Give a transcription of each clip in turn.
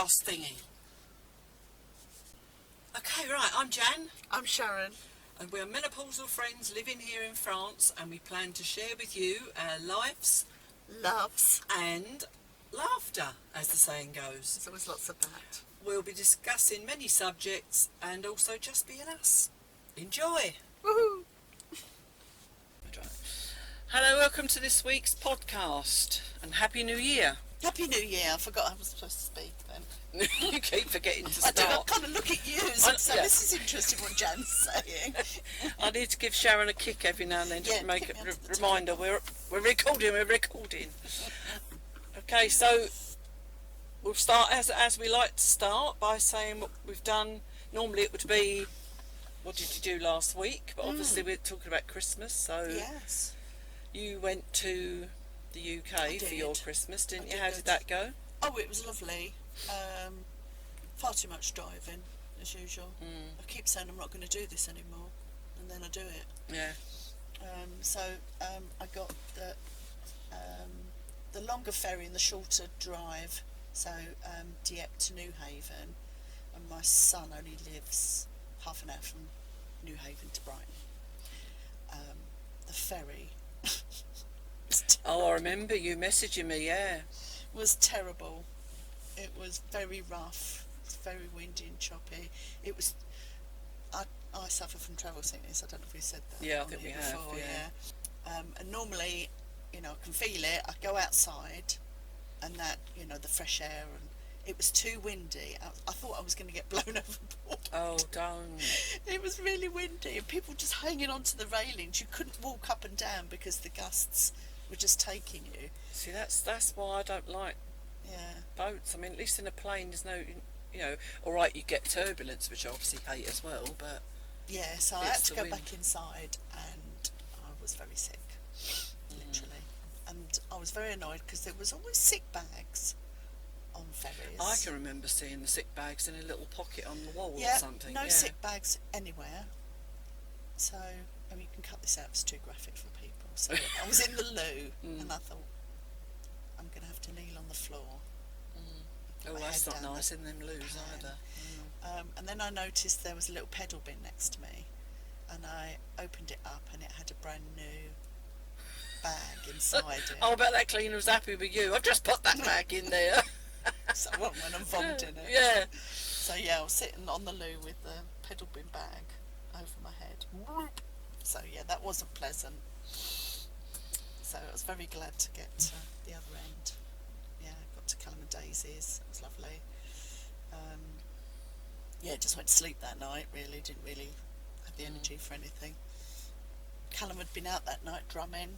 podcast thingy. Okay, right, I'm Jan. I'm Sharon. And we're menopausal friends living here in France, and we plan to share with you our lives, Loves. and laughter, as the saying goes. There's always lots of that. We'll be discussing many subjects and also just being us. Enjoy! Woohoo! Hello, welcome to this week's podcast, and Happy New Year. Happy New Year. I forgot I was supposed to speak then. You keep forgetting to I start. kind of look at you and say, this is interesting what Jan's saying. I need to give Sharon a kick every now and then just to make a reminder. We're recording. Okay, so we'll start as we like to start by saying what we've done. Normally it would be, what did you do last week? But obviously we're talking about Christmas, so yes. You went to the UK for your Christmas, didn't you? How did that go? Oh, it was lovely. Far too much driving, as usual. I keep saying I'm not going to do this anymore, and then I do it. Yeah. I got the longer ferry and the shorter drive, so Dieppe to Newhaven, and my son only lives half an hour from Newhaven to Brighton. The ferry Oh, I remember you messaging me, yeah. was terrible. It was very rough. It's very windy and choppy. It was. I suffer from travel sickness. I don't know if we said that. Yeah, I think we have. Before, yeah. And normally, I can feel it. I go outside, and that, the fresh air, and it was too windy. I thought I was going to get blown overboard. Oh, don't. It was really windy, and people just hanging onto the railings. You couldn't walk up and down because the gusts were just taking you. See, that's why I don't like boats. I mean, at least in a plane there's no, all right, you get turbulence, which I obviously hate as well, but yeah, so I had to go back inside, and I was very sick, literally. And I was very annoyed because there was always sick bags on ferries. I can remember seeing the sick bags in a little pocket on the wall or something. No sick bags anywhere. So, you can cut this out, it's too graphic for people. So I was in the loo, and I thought, I'm going to have to kneel on the floor. Oh, that's not nice in them loos either. And then I noticed there was a little pedal bin next to me, and I opened it up, and it had a brand new bag inside it. Oh, I bet that cleaner was happy with you. I've just put that bag in there. So I wasn't when I'm vomiting it. Yeah. So I was sitting on the loo with the pedal bin bag over my head. So that wasn't pleasant. So I was very glad to get to the other end. Yeah, got to Callum and Daisy's. It was lovely. Just went to sleep that night, really. Didn't really have the energy for anything. Callum had been out that night drumming.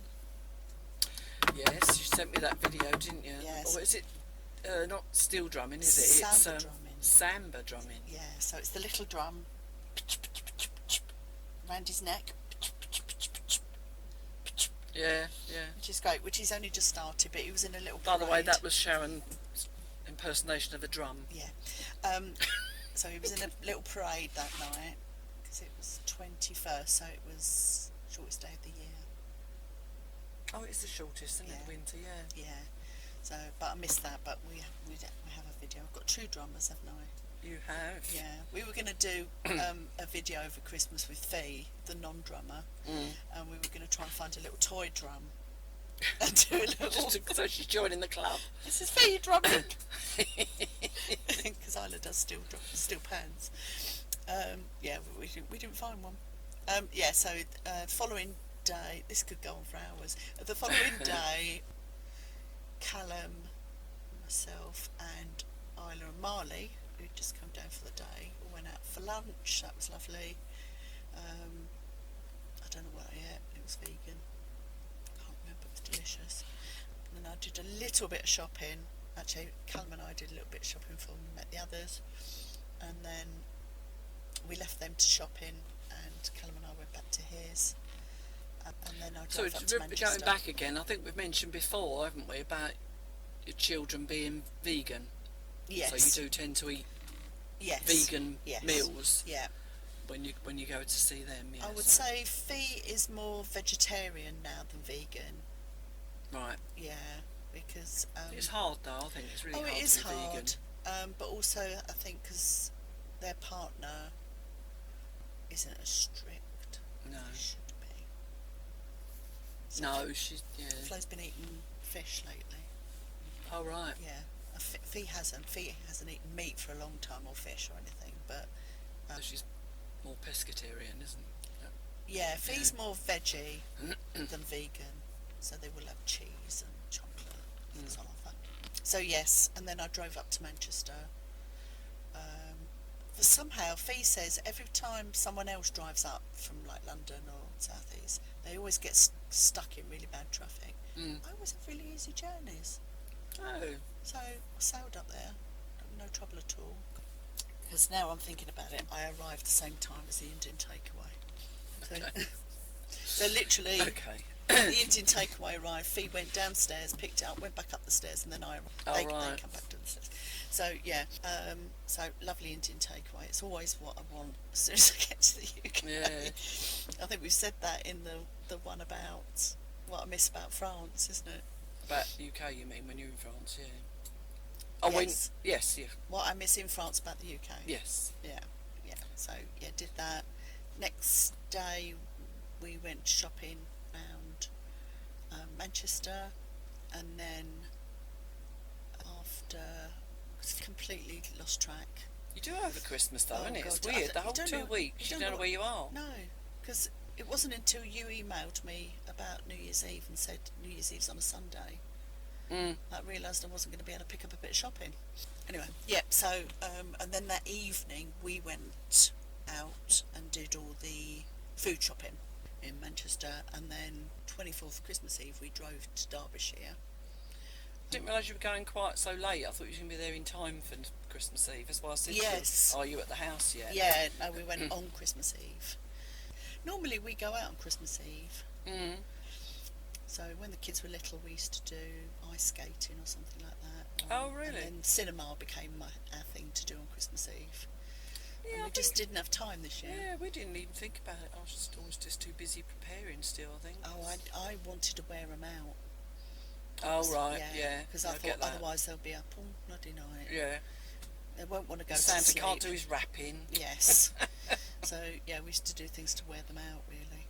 Yes, you sent me that video, didn't you? Yes. Or is it not steel drumming, is it? Samba drumming. Samba drumming. Yeah, so it's the little drum around his neck. Yeah. Which is great, which he's only just started, but he was in a little By parade. the way, that was Sharon's impersonation of a drum. Yeah. So he was in a little parade that night, because it was 21st, so it was the shortest day of the year. Oh, it's the shortest, isn't it? Winter, Yeah. So, but I missed that, but we have a video. I've got two drummers, haven't I? You have? Yeah. We were going to do a video over Christmas with Fee, the non-drummer, and we were going to try and find a little toy drum and do a little... So she's joining the club. This is Fee drumming! Because Isla does steel pans. We didn't find one. So following day, this could go on for hours. The following day, Callum, myself, and Isla and Marley, who'd just come down for the day, went out for lunch. That was lovely. I don't know what I ate. It was vegan. I can't remember. It was delicious. And then I did a little bit of shopping. Actually, Callum and I did a little bit of shopping before we met the others. And then we left them to shopping, and Callum and I went back to his. And then I drove up to Manchester. Going back again, I think we've mentioned before, haven't we, about your children being vegan. Yes. So you do tend to eat vegan meals. Yeah. When you go to see them. I would say Fee is more vegetarian now than vegan. Right. Yeah, because it's hard though. I think it's really hard it is to be hard. vegan. But also, I think because their partner isn't as strict No. as he should be. So No, she's, yeah. Flo's been eating fish lately. Oh, right. Yeah. Fee hasn't. Fee hasn't eaten meat for a long time, or fish or anything. But So she's more pescatarian, isn't yeah, Fee's more veggie than vegan, so they will have cheese and chocolate that's on offer. So yes, and then I drove up to Manchester. But somehow Fee says every time someone else drives up from like London or South East, they always get stuck in really bad traffic. I always have really easy journeys. Oh. So I sailed up there, no trouble at all. Because now I'm thinking about it, I arrived the same time as the Indian takeaway. So, Okay. so literally, Okay. the Indian takeaway arrived, Fee went downstairs, picked it up, went back up the stairs, and then I arrived. Oh, They right. come back to the stairs. So yeah, so lovely Indian takeaway. It's always what I want as soon as I get to the UK. Yeah. I think we've said that in the one about what I miss about France, isn't it? About UK, you mean, when you're in France, yeah. Oh, Yes. yes, yeah. What I miss in France about the UK. Yes. Yeah. So yeah, did that. Next day, we went shopping around Manchester, and then after completely lost track. You do over Christmas, though, Oh, isn't it? It's God, weird. The you whole don't 2 know- weeks, you don't know where you are. No, because it wasn't until you emailed me about New Year's Eve and said New Year's Eve's on a Sunday Mm. I realised I wasn't going to be able to pick up a bit of shopping. Anyway, yeah, so, and then that evening we went out and did all the food shopping in Manchester, and then 24th Christmas Eve we drove to Derbyshire. Didn't realise you were going quite so late. I thought you were going to be there in time for Christmas Eve. That's why I said Yes. to you, are you at the house yet? Yeah, no, we went on Christmas Eve. Normally we go out on Christmas Eve. Mm. So when the kids were little, we used to do ice skating or something like that. Oh, really? And then cinema became our thing to do on Christmas Eve. Yeah, And I we just didn't have time this year. Yeah, we didn't even think about it. I was just too busy preparing still, I think. Oh, I wanted to wear them out. Oh, right, yeah. Because I I get thought that. otherwise they'll be up all bloody night. Yeah. They won't want to go to Santa sleep. can't do his wrapping. Yes. So, yeah, we used to do things to wear them out, really.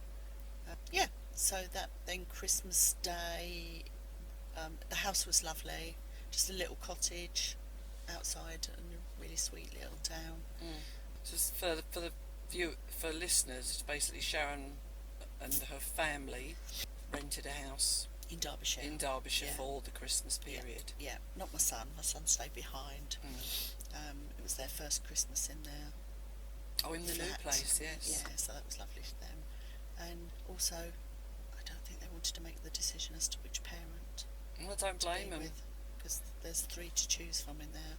Yeah, so that then Christmas Day, the house was lovely. Just a little cottage outside and a really sweet little town. Just for listeners, it's basically Sharon and her family rented a house In Derbyshire. Yeah. For the Christmas period. Yeah, not my son. My son stayed behind. It was their first Christmas in there. Oh, in the new place, yes. Yeah, so that was lovely for them. And also, I don't think they wanted to make the decision as to which parent Well, I don't blame them. because there's 3 to choose from in their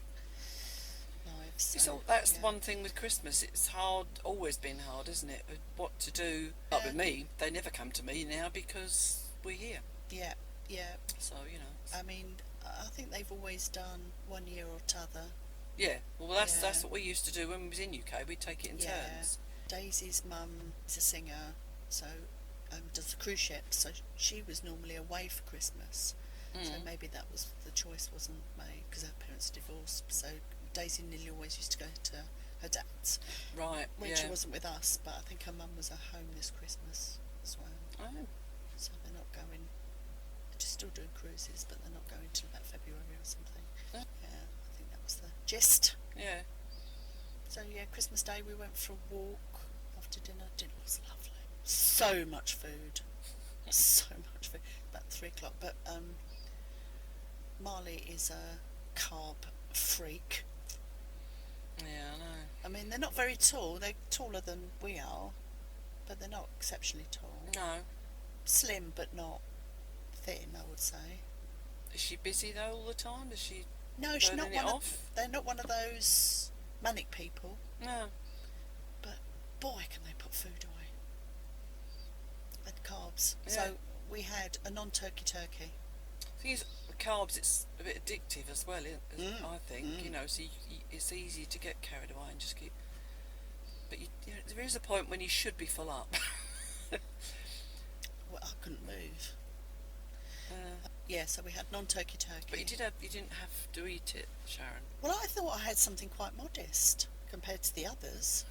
lives. That's the one thing with Christmas. It's hard, always been hard, isn't it? What to do. Like with me, they never come to me now because we're here. Yeah. So, I mean, I think they've always done 1 year or t'other. Yeah, well, that's what we used to do when we was in UK. We'd take it in turns. Daisy's mum is a singer, so does the cruise ship. So she was normally away for Christmas. So maybe that was the choice wasn't made because her parents divorced. So Daisy nearly always used to go to her dad's. Right. When she wasn't with us, but I think her mum was at home this Christmas as well. Oh. So they're not going. They're just still doing cruises, but they're not going till about February or something. Oh. Yeah, I think that was the gist. Yeah. So yeah, Christmas Day we went for a walk after dinner. Dinner was lovely. So much food. About 3 o'clock. But Marley is a carb freak. Yeah, I know. I mean, they're not very tall. They're taller than we are, but they're not exceptionally tall. No. Slim, but not thin, I would say. Is she busy though all the time? Is she? No, she's not burning it one off? they're not one of those manic people. No. But boy, can they put food away. And carbs. Yeah. So we had a non-turkey turkey. The thing is, with carbs, it's a bit addictive as well, I think. So it's easy to get carried away and just keep. But there is a point when you should be full up. Well, I couldn't move. Yeah, so we had non-turkey turkey. But you didn't have to eat it, Sharon. Well, I thought I had something quite modest compared to the others.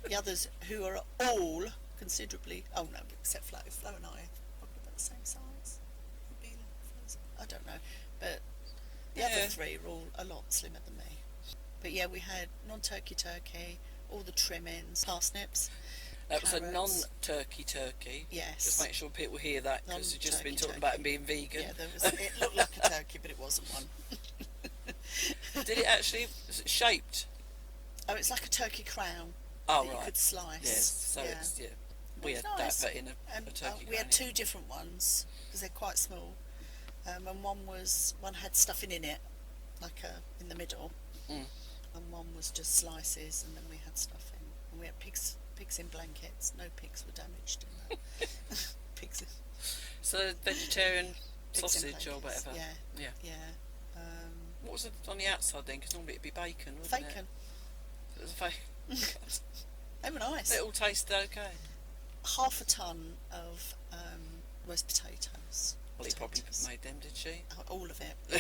The others who are all considerably, oh no, except Flo. Flo and I are probably about the same size. Maybe I don't know. But the other three are all a lot slimmer than me. But yeah, we had non-turkey turkey, all the trimmings, parsnips. That was a carrots. non-turkey turkey. Yes. Just make sure people hear that, because you've just been talking Non-turkey about it being vegan. Yeah, it looked like a turkey, but it wasn't one. Did it actually, was it shaped? Oh, it's like a turkey crown Oh, that right. you could slice. Yes, so yeah. it's, yeah. We It's had nice. that, but in a turkey We had crown, 2 different ones because they're quite small, and one had stuffing in it, like in the middle, and one was just slices, and then we had stuffing, and we had pigs in blankets. No pigs were damaged in that. Pigs. So vegetarian Pigs in sausage or blankets. whatever. Yeah. Yeah. Yeah. What was it on the outside then? Because normally it'd be bacon, wouldn't it? Bacon. It was bacon. They were nice. It all tasted okay. Half a ton of roast potatoes. Well, he probably made them, did she? All of it, yeah.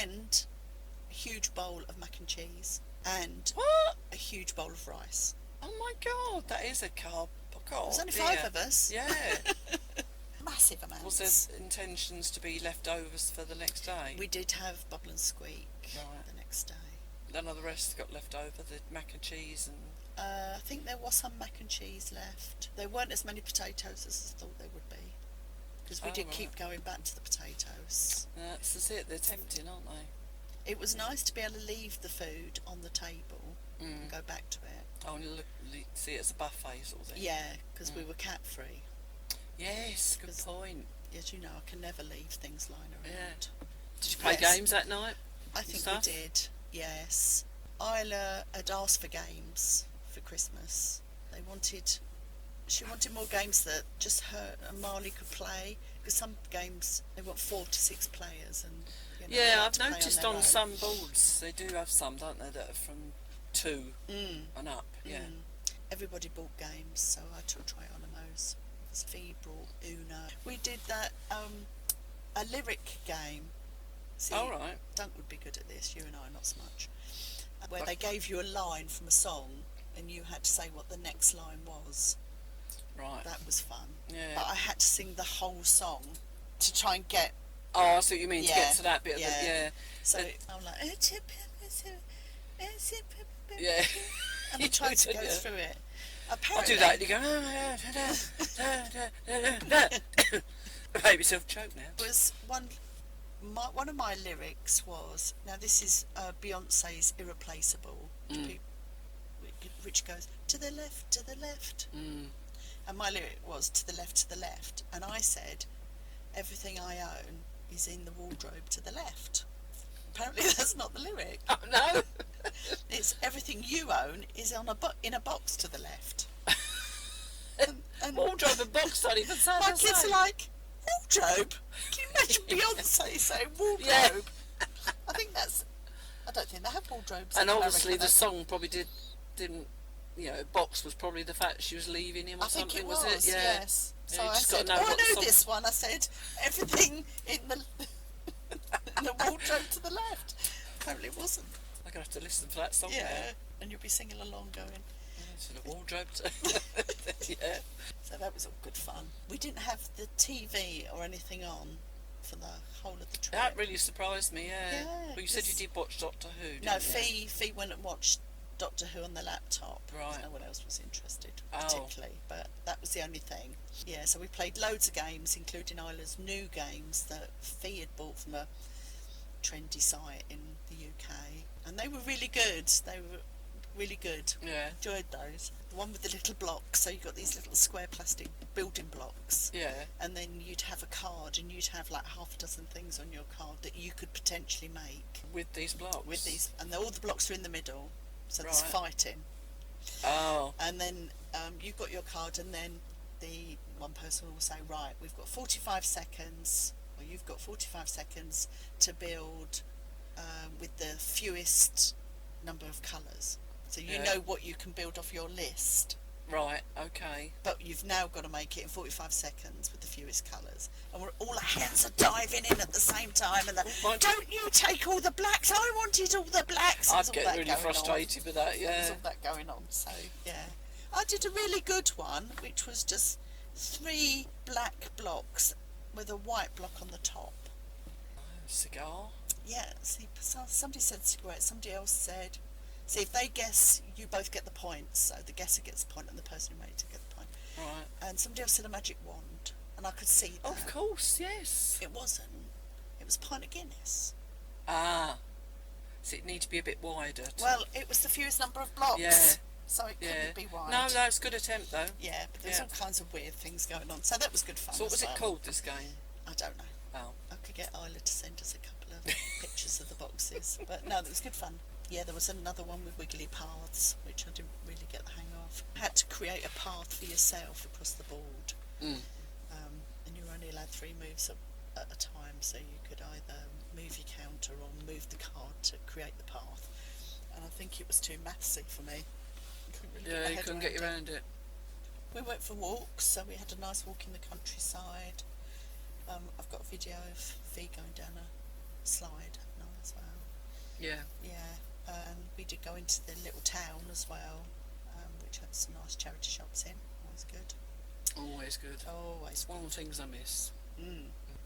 And a huge bowl of mac and cheese. And What? a huge bowl of rice. Oh my God, that is a carb. There's only 5 of us. Yeah. Massive amounts. Was there intentions to be leftovers for the next day? We did have bubble and squeak the next day. None of the rest got left over, the mac and cheese and... I think there was some mac and cheese left. There weren't as many potatoes as I thought there would be. Because we did keep going back to the potatoes. That's it, they're tempting, aren't they? It was nice to be able to leave the food on the table and go back to it. Oh, and see it as a buffet sort of thing. Yeah, because we were cat free. Yes, good point. As you know, I can never leave things lying around. Yeah. Did you play games that night? I think we did, yes. Isla had asked for games for Christmas. She wanted more games that just her and Marley could play, because some games they want 4 to 6 players, and you know, yeah, they like I've to play noticed on on their own. some boards they do have some, don't they, that are from 2 and up. Yeah. Everybody bought games, so I took a try on those. Fee brought Uno. We did that a lyric game. See, All right. Dunk would be good at this. You and I, not so much. Where they gave you a line from a song, and you had to say what the next line was. Right. That was fun. Yeah. But I had to sing the whole song to try and get. Oh, I see what you mean, to get to that bit of it, yeah. So I'm like, yeah. and I tried to go through it. I'll Apparently, do that, and you go, I made myself choke now. Was one of my lyrics was, now this is Beyonce's Irreplaceable, which goes to the left, and my lyric was to the left, and I said everything I own is in the wardrobe to the left. Apparently that's not the lyric. Oh no. It's everything you own is in a box to the left. and Wardrobe and box don't even sound my the kids same. are like, wardrobe? Can you imagine Beyonce saying wardrobe? Yeah. I don't think they have wardrobes. And in obviously America, the song probably didn't, box was probably the fact she was leaving him or I think something, it was, it? Yeah. yes. Yeah, So you I just said, gotta know I what the know song- this one. I said, everything in the wardrobe to the left. Apparently it wasn't. I'm going to have to listen to that song now. Yeah, and you'll be singing along going. To the wardrobe. Yeah. So that was all good fun. We didn't have the TV or anything on for the whole of the trip. That really surprised me, yeah. Yeah, Well, you said you 'cause- did watch Doctor Who, didn't No, you? Fee went and watched Doctor Who on the laptop. Right. No one else was interested, Oh. particularly, but that was the only thing. Yeah, so we played loads of games, including Isla's new games that Fee had bought from a trendy site in the UK, and they were really good. Yeah. Enjoyed those. The one with the little blocks, so you got these little square plastic building blocks, Yeah. and then you'd have a card, and you'd have like half a dozen things on your card that you could potentially make With these blocks. and all the blocks are in the middle, so there's Right. fighting. Oh. And then you've got your card, and then the one person will say, right, we've got 45 seconds, or you've got 45 seconds to build with the fewest number of colours. So you Yeah. know what you can build off your list. Right, okay. But you've now got to make it in 45 seconds with the fewest colours. And all our heads are diving in at the same time. And don't you take all the blacks? I wanted all the blacks. I'd get really frustrated with that, There was yeah. all that going on. So, yeah. I did a really good one, which was just 3 black blocks with a white block on the top. Cigar? Yeah, see, somebody said cigarette, somebody else said... See, if they guess, you both get the points. So the guesser gets the point and the person who made it gets the point. Right. And somebody else said a magic wand, and I could see that. Of course, yes. It wasn't. It was a pint of Guinness. Ah. So it need to be a bit wider. Well, it was the fewest number of blocks. Yeah. So it couldn't be wide. No, it's a good attempt, though. Yeah, but there's all kinds of weird things going on. So that was good fun. So what was it called, this game? I don't know. Oh. I could get Isla to send us a couple of pictures of the boxes. But no, it was good fun. Yeah, there was another one with wiggly paths, which I didn't really get the hang of. Had to create a path for yourself across the board. And you were only allowed 3 moves at a time, so you could either move your counter or move the card to create the path. And I think it was too mathsy for me. You couldn't get around it. We went for walks, so we had a nice walk in the countryside. I've got a video of V going down a slide now as well. Yeah. Yeah, and we did go into the little town as well, which had some nice charity shops in. Always good. Always good. Always. It's one of the things I miss.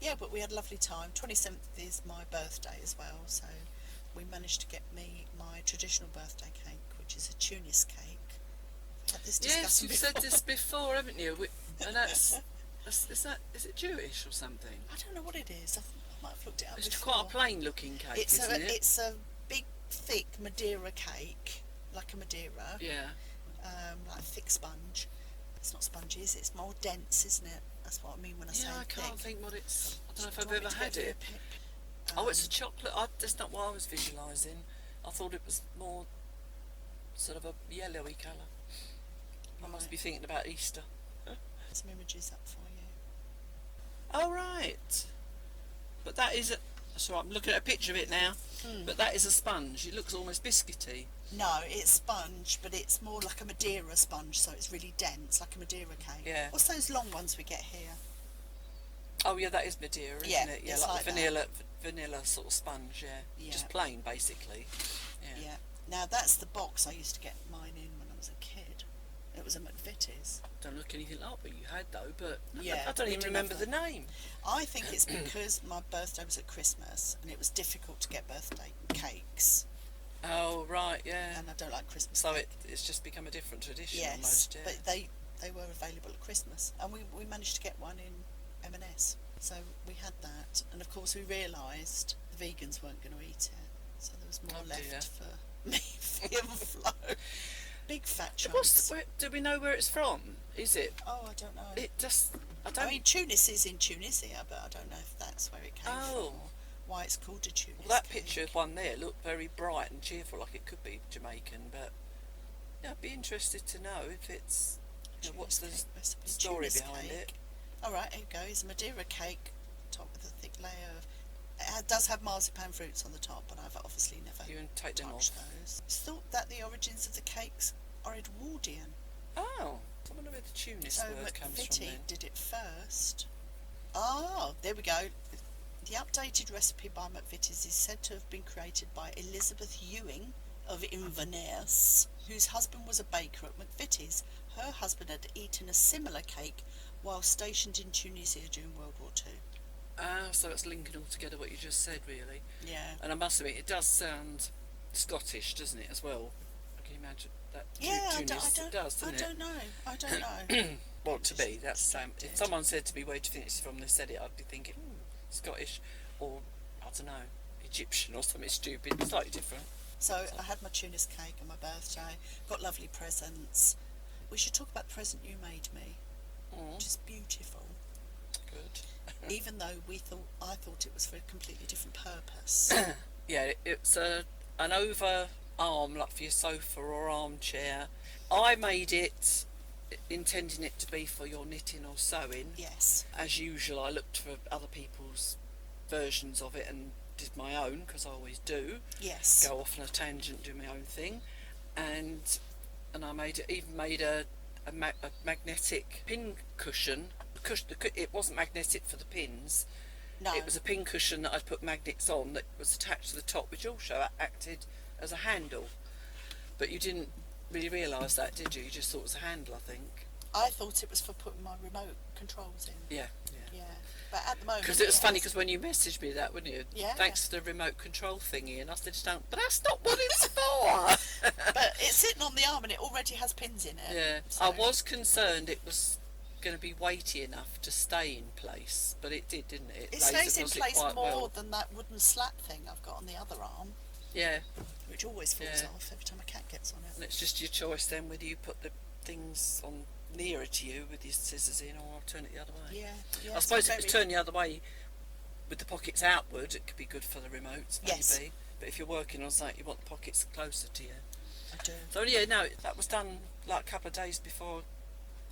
Yeah, but we had a lovely time. 27th is my birthday as well, so we managed to get me my traditional birthday cake, which is a Tunis cake. We've had this Yes, you've said before. this before, haven't you? And is it Jewish or something? I don't know what it is. I might have looked it up It's before. quite a plain looking cake, isn't it? It's a big, thick Madeira cake, like a Madeira. Yeah. Like a thick sponge. It's not spongy, is it? It's more dense, isn't it? That's what I mean when I say Yeah, I thick. can't think what it's... I don't know if Do I've you want ever me to had get you it. a pic? Oh, it's a chocolate... that's not what I was visualising. I thought it was more sort of a yellowy colour. I must be thinking about Easter. Some images up for you. Oh, right. But that is a... So I'm looking at a picture of it now. But that is a sponge. It looks almost biscuity. No, it's sponge, but it's more like a Madeira sponge, so it's really dense, like a Madeira cake. Yeah. What's those long ones we get here? Oh, yeah, that is Madeira, isn't Yeah, it? Yeah, it's like the like vanilla sort of sponge, yeah. Yeah. Just plain, basically. Yeah. Yeah. Now, that's the box I used to get mine in when I was a kid. It was a McVitie's. Don't look anything like what you had, though, but Yeah, I don't we even did remember have the that. name. I think it's because my birthday was at Christmas, and it was difficult to get birthday cakes, Oh, right, yeah. and I don't like Christmas So cake. it's just become a different tradition Yes, almost, yeah. but they were available at Christmas, and we managed to get one in M&S. So we had that, and of course we realised the vegans weren't going to eat it, so there was more Oh, left dear. for me, Fee and Flo. Big fat chunks. Do we know where it's from? Is it? Oh, I don't know. It just... I don't... I mean, Tunis is in Tunisia, but I don't know if that's where it came from, or why it's called a Tunis Well, that cake. picture one there looked very bright and cheerful, like it could be Jamaican, but yeah, I'd be interested to know if it's... You know, what's the Tunis cake recipe. story Tunis behind cake. it? Alright, here it goes. A Madeira cake, topped with a thick layer of... It does have marzipan fruits on the top, but I've obviously never You can take them touched off. those. It's thought that the origins of the cakes are Edwardian. Oh, I wonder where the Tunis So word comes from McVitie then. did it first. Oh, there we go. The updated recipe by McVitie's is said to have been created by Elizabeth Ewing of Inverness, whose husband was a baker at McVitie's. Her husband had eaten a similar cake while stationed in Tunisia during World War II. Ah, so it's linking all together what you just said, really. Yeah. And I must admit, it does sound Scottish, doesn't it, as well? I can imagine that. Yeah, Tunis, I it does, doesn't I it? I don't know. Want to be. That's if Distracted. someone said to me, "Where do you think this is from?" They said it, I'd be thinking, Scottish, or I don't know, Egyptian or something stupid, slightly different. So I had my Tunis cake on my birthday, got lovely presents. We should talk about the present you made me, which is beautiful. Good. Even though I thought it was for a completely different purpose. Yeah, it's an over arm, like for your sofa or armchair. I made it intending it to be for your knitting or sewing. Yes. As usual, I looked for other people's versions of it and did my own, because I always do. Yes. Go off on a tangent, do my own thing, and I made a a magnetic pin cushion. It wasn't magnetic for the pins. No. It was a pin cushion that I'd put magnets on that was attached to the top, which also acted as a handle. But you didn't really realise that, did you? You just thought it was a handle, I think. I thought it was for putting my remote controls in. Yeah. Yeah. But at the moment... Because it was funny, because when you messaged me that, wouldn't you? Yeah. Thanks for the remote control thingy. And I said, but that's not what it's for. But it's sitting on the arm and it already has pins in it. Yeah. So. I was concerned it was going to be weighty enough to stay in place, but it did, didn't it? It stays in place more well. than that wooden slat thing I've got on the other arm. Yeah. Which always falls off every time a cat gets on it. And it's just your choice then whether you put the things on nearer to you with your scissors in, or turn it the other way. Yeah. I suppose if it's turned the other way with the pockets outward, it could be good for the remotes, maybe. Yes. But if you're working on something, you want the pockets closer to you. I do. So yeah, no, that was done like a couple of days before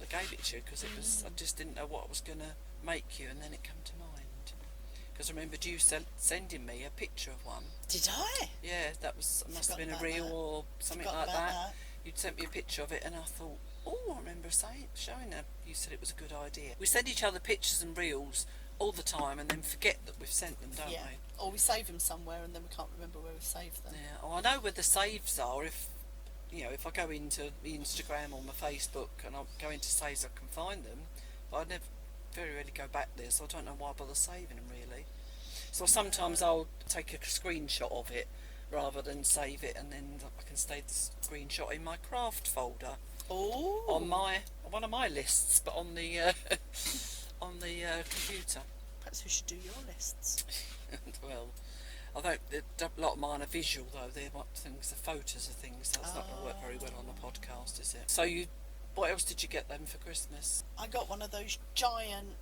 I gave it to you, because it was, I just didn't know what I was going to make you, and then it came to mind. Because I remembered you sending me a picture of one. Did I? Yeah, that was, it must have been a reel or something Forgot like about that. You'd sent me a picture of it, and I thought, oh, I remember showing her. You said it was a good idea. We send each other pictures and reels all the time, and then forget that we've sent them, don't we? Or we save them somewhere and then we can't remember where we saved them. Yeah. Oh, I know where the saves are. If I go into the Instagram or my Facebook and I go into saves, I can find them. But I never, very rarely go back there, so I don't know why I bother saving them really. So sometimes I'll take a screenshot of it rather than save it, and then I can save the screenshot in my craft folder. Oh. On one of my lists, but on the computer. Perhaps we should do your lists. Well, I think a lot of mine are visual though. They're things, the photos of things. That's not going to work very well on the podcast, is it? So what else did you get them for Christmas? I got one of those giant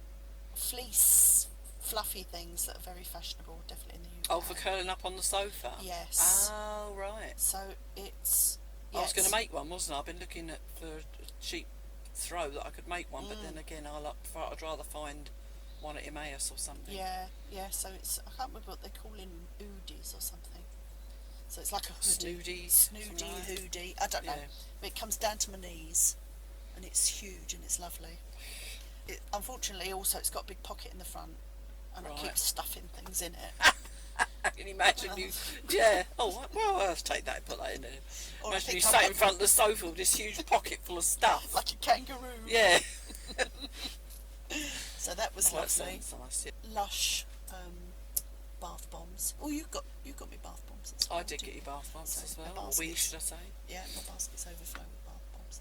fleece fluffy things that are very fashionable, definitely in the UK. Oh, for curling up on the sofa? Yes. Oh, right. So it's... I was going to make one, wasn't I? I've been looking for a cheap throw that I could make one, but then again, I'd rather find one at Emmaus or something. Yeah, so it's... I can't remember what they call in hoodies or something. So it's like a hoodie. Snoody hoodie. I don't know. But it comes down to my knees, and it's huge and it's lovely. Unfortunately, also, it's got a big pocket in the front, and I keep stuffing things in it. Can you imagine you? Yeah. Oh, well, I'll take that and put that in there. Or imagine you sat in front of the sofa with this huge pocket full of stuff. Like a kangaroo. Yeah. So that was lovely. That sounds nice. Lush bath bombs. Oh, you got me bath bombs as well. I did get you bath bombs as well. Or we, should I say? Yeah, my basket's overflowing with bath bombs.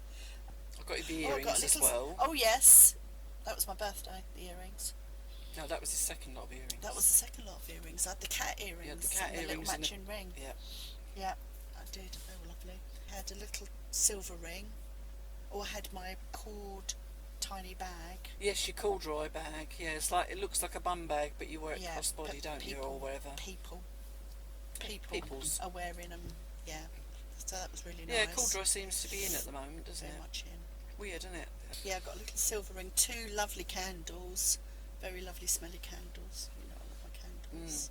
I got you the earrings as well. Oh yes, that was my birthday. The earrings. No, that was the second lot of earrings. That was the second lot of earrings. I had the cat earrings. Yeah, the cat and earrings. The little matching ring. Yeah. Yeah, I did. They were lovely. I had a little silver ring. Or I had my cord tiny bag. Yes, your corduroy bag. Yeah, it looks like a bum bag, but you wear it crossbody, don't you, or whatever. Peoples are wearing them. Yeah. So that was really nice. Yeah, corduroy seems to be in at the moment, doesn't it? Very much in. Weird, isn't it? Yeah, I've got a little silver ring, 2 lovely candles, very lovely smelly candles. You know, I love my candles.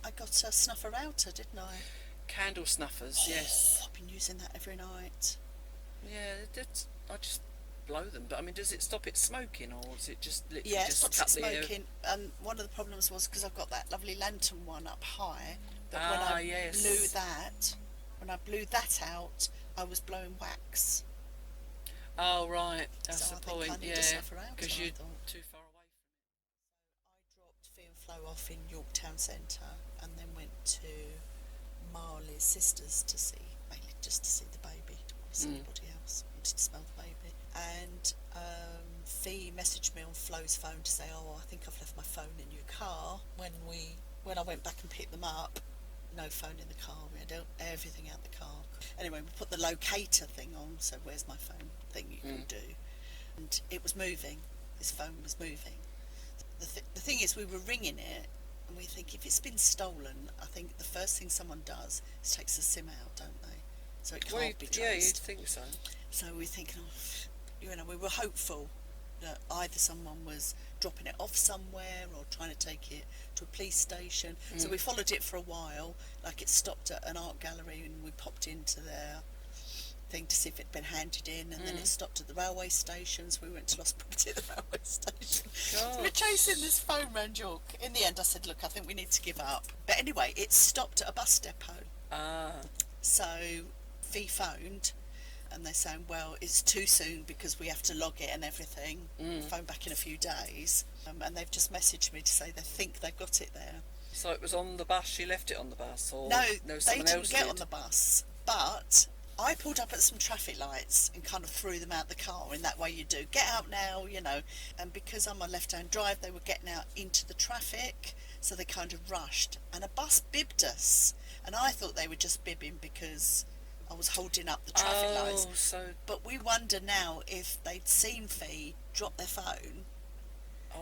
I got a snuffer outer, didn't I? Candle snuffers, yes. I've been using that every night. Yeah, I just blow them, but I mean, does it stop it smoking, or is it just literally it just stops cut it smoking. And one of the problems was because I've got that lovely lantern one up high. That when I blew that out, I was blowing wax. Oh right, that's so the I point. think I need Yeah, to suffer out, because you're thought. too far away from it. I dropped Fee and Flow off in Yorktown Centre, and then went to Marley's sisters to see, mainly just to see the baby. Didn't want to see anybody else. Wanted to smell the baby. And Fee messaged me on Flo's phone to say, "Oh, I think I've left my phone in your car." When I went back and picked them up, no phone in the car. We had everything out the car. Anyway, we put the locator thing on. So where's my phone thing you can do? And it was moving. His phone was moving. The thing is, we were ringing it, and we think if it's been stolen, I think the first thing someone does is takes the SIM out, don't they? So it can't be traced. Yeah, you'd think so. So we're thinking, we were hopeful that either someone was dropping it off somewhere or trying to take it to a police station. So we followed it for a while. Like, it stopped at an art gallery, and we popped into there thing to see if it'd been handed in, and then it stopped at the railway stations. We went to lost property at the railway station. So we're chasing this phone round York. In the end, I said, look, I think we need to give up. But anyway, it stopped at a bus depot. So Fee phoned, and they're saying, well, it's too soon because we have to log it and everything. Phone back in a few days. And they've just messaged me to say they think they've got it there. So it was on the bus, she left it on the bus? Or No, no, they didn't get on the bus. But I pulled up at some traffic lights and kind of threw them out the car in that way you do. Get out now, you know. And because I'm on left-hand drive, they were getting out into the traffic, so they kind of rushed. And a bus bibbed us. And I thought they were just bibbing because I was holding up the traffic lights. But we wonder now if they'd seen Fee drop their phone.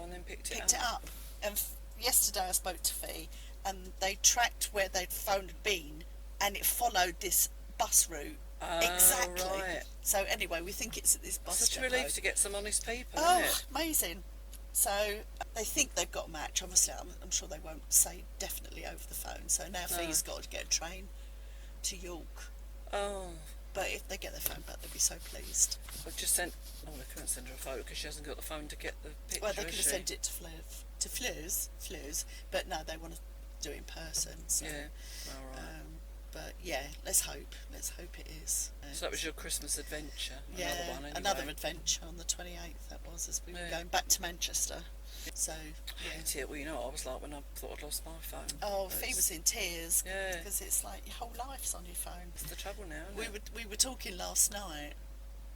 And then picked it up. And yesterday I spoke to Fee, and they tracked where their phone had been, and it followed this bus route exactly. Right. So anyway, we think it's at this bus Such depot. a relief to get some honest people. Oh, isn't it? Amazing. So they think they've got a match. Obviously, I'm sure they won't say definitely over the phone. So now Fee's got to get a train to York. Oh. But if they get their phone back, they'll be so pleased. I've just sent... Oh, they couldn't send her a photo because she hasn't got the phone to get the picture. Well, they could have sent it to Fleurs, but no, they want to do it in person. So. Yeah, all right. But yeah, let's hope it is. So that was your Christmas adventure? Yeah, another one anyway. Another adventure on the 28th, that was, as we were going back to Manchester. So, yeah. Well, you know, I was like when I thought I'd lost my phone. Oh, Fee was in tears. Yeah. Because it's like your whole life's on your phone. It's the trouble now, isn't it? We were talking last night,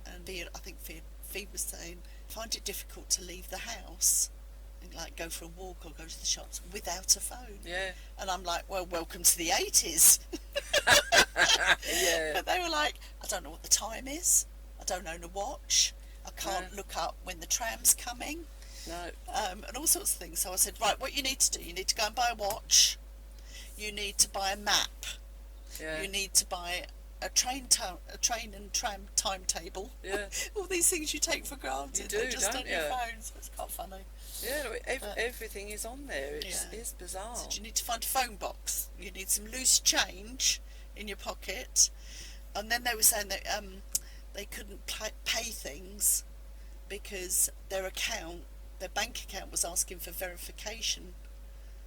and I think Fee was saying, find it difficult to leave the house and like go for a walk or go to the shops without a phone. Yeah. And I'm like, well, welcome to the 80s. Yeah. But they were like, I don't know what the time is. I don't own a watch. I can't look up when the tram's coming. No. And all sorts of things. So I said, right, what you need to do, you need to go and buy a watch. You need to buy a map. Yeah. You need to buy a train and tram timetable. Yeah. All these things you take for granted. You do, They're just don't on your you? phone, so it's quite funny. Yeah, everything is on there. It's bizarre. So you need to find a phone box. You need some loose change in your pocket. And then they were saying that they couldn't pay things because their bank account was asking for verification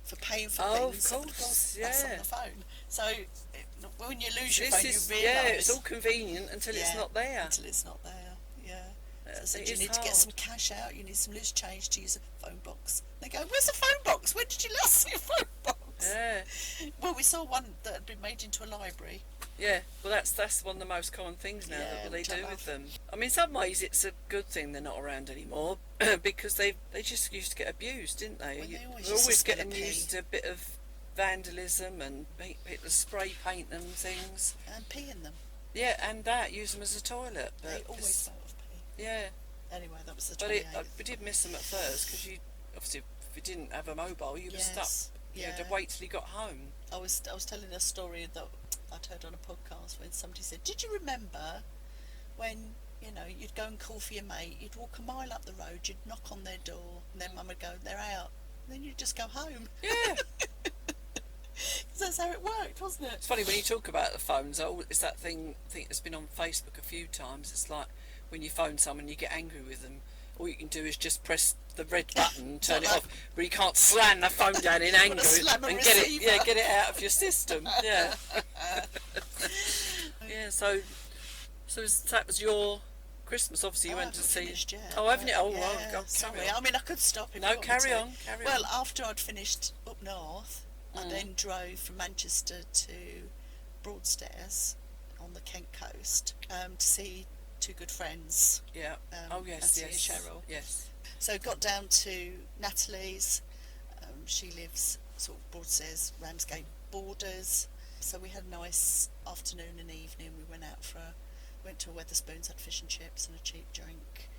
for paying for things. Of course, that's on the phone. So when you lose your phone, you realise. Yeah, it's all convenient until it's not there. Until it's not there, yeah. So I said, you need hard to get some cash out, you need some loose change to use a phone box. They go, where's the phone box? When did you last see a phone box? Yeah. Well, we saw one that had been made into a library. Yeah, well that's one of the most common things now that they do with them. I mean, in some ways it's a good thing they're not around anymore because they just used to get abused, didn't they? Well, they They're always getting used to a bit of vandalism and people spray paint them things. And pee in them. Yeah, and use them as a toilet. But they always smell of pee. Yeah. Anyway, that was the 28th. But we did miss them at first because obviously if you didn't have a mobile, you were stuck. You had to wait till you got home. I was telling a story that I'd heard on a podcast when somebody said, did you remember when, you'd go and call for your mate, you'd walk a mile up the road, you'd knock on their door, and then mum would go, they're out. And then you'd just go home. Yeah. Because that's how it worked, wasn't it? It's funny when you talk about the phones, it's that thing, I think it's been on Facebook a few times, it's like when you phone someone you get angry with them, all you can do is just press the red button, turn it off, where you can't slam the phone down in anger and get it out of your system. Yeah. Yeah. So that was your Christmas. Obviously, you went to see. Oh, haven't you? Oh, well, God, sorry. I mean, I could stop. No, carry on. Well, after I'd finished up north, I then drove from Manchester to Broadstairs on the Kent coast to see two good friends. Yeah. Natalie and Cheryl. Yes. So got down to Natalie's. She lives sort of Broadstairs, Ramsgate borders. So we had a nice afternoon and evening. We went to a Wetherspoons, had fish and chips and a cheap drink,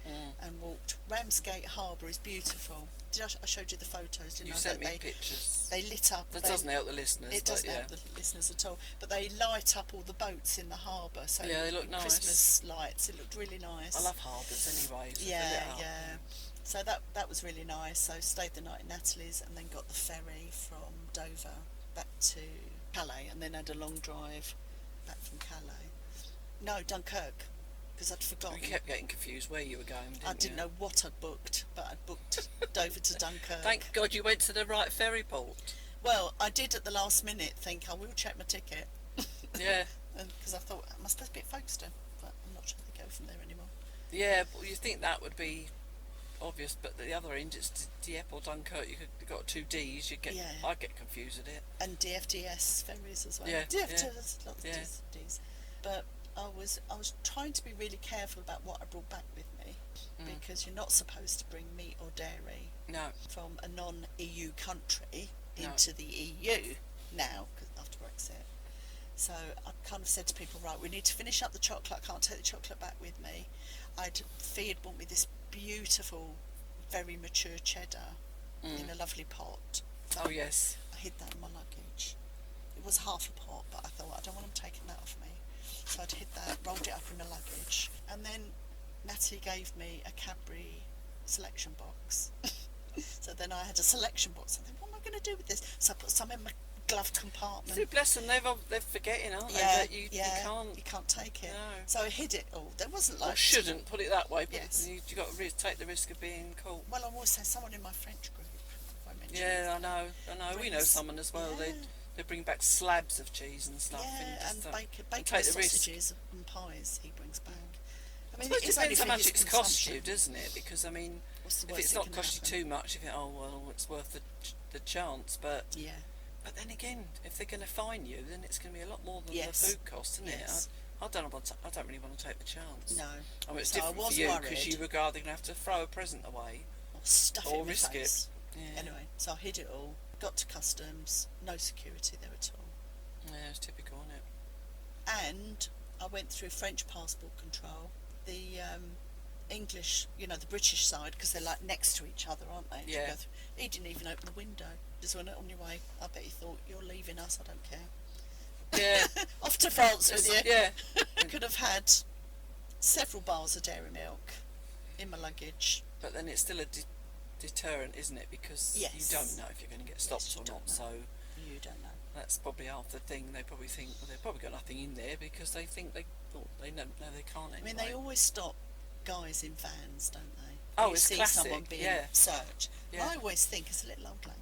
and walked. Ramsgate Harbour is beautiful. I showed you the photos, didn't I? You sent me pictures. They lit up. That doesn't help the listeners. It doesn't help the listeners at all. But they light up all the boats in the harbour. So they look nice. Christmas lights. It looked really nice. I love harbours anyway. So yeah. So that was really nice. So stayed the night in Natalie's and then got the ferry from Dover back to Calais, and then had a long drive back from Calais. No, Dunkirk, because I'd You forgotten. kept getting confused where you were going, didn't I you? didn't know what I'd booked, but I'd booked Dover to Dunkirk. Thank God you went to the right ferry port. Well, I did at the last minute think I will check my ticket, Yeah, because I thought I must be at Folkestone, but I'm not sure they go from there anymore. yeah. Well, you think that would be obvious, but at the other end, it's Dieppe or Dunkirk. You got two D's. You get. Yeah. I get confused with it. And DFDS ferries as well. Yeah, DFDS, yeah, lots yeah. of Ds. But I was trying to be really careful about what I brought back with me, because you're not supposed to bring meat or dairy No, from a non-EU country No. into the EU now, 'cause after Brexit. So I kind of said to people, right, we need to finish up the chocolate. I can't take the chocolate back with me. Fee had bought me this beautiful, very mature cheddar in a lovely pot. So Oh yes. I hid that in my luggage. It was half a pot, but I thought I don't want them taking that off me. So I'd hid that, rolled it up in my luggage, and then Natalie gave me a Cadbury selection box. So then I had a selection box. I thought, what am I going to do with this? So I put some in my glove compartment. See, bless them, they're forgetting, aren't they? Yeah, That you you can't take it. No. So I hid it all. There wasn't Or like shouldn't put it that way, but Yes. you got to take the risk of being caught. Well, I always say someone in my French group. If I mention Yeah, it. I know. We know Brings- someone as well. yeah. They bring back slabs of cheese and stuff. Yeah, just, and bacon take the risk. sausages and pies he brings back. I I mean, suppose it it's only depends how for much his it's cost you, consumption. doesn't it? Because I mean, What's the if worst it's that not can cost you happen? too much, you think, oh well, it's worth the chance. But Yeah. then again, if they're going to fine you, then it's going to be a lot more than Yes. the food cost, isn't Yes. it? I don't really want to take the chance. No. I mean, it's So I different was for you worried. because you were either going to have to throw a present away Or stuff it or in my risk it. face. Yeah. Anyway, so I hid it all. Got to customs. No security there at all. Yeah, it's typical, isn't it? And I went through French passport control. The English, the British side, because they're like next to each other, aren't they? Yeah. He didn't even open the window. Just went on your way. I bet he thought, you're leaving us, I don't care. Yeah. Off to France with you. Yeah. I could have had several bars of dairy milk in my luggage. But then it's still a deterrent, isn't it? Because Yes. you don't know if you're going to get stopped you or don't not. know. So You don't know. that's probably half the thing. They probably think, well, they've probably got nothing in there because they think they know they can't anyway. I mean, they always stop guys in vans, don't they? Oh, you it's see classic, someone being yeah. searched. Yeah. I always think it's a little old lady.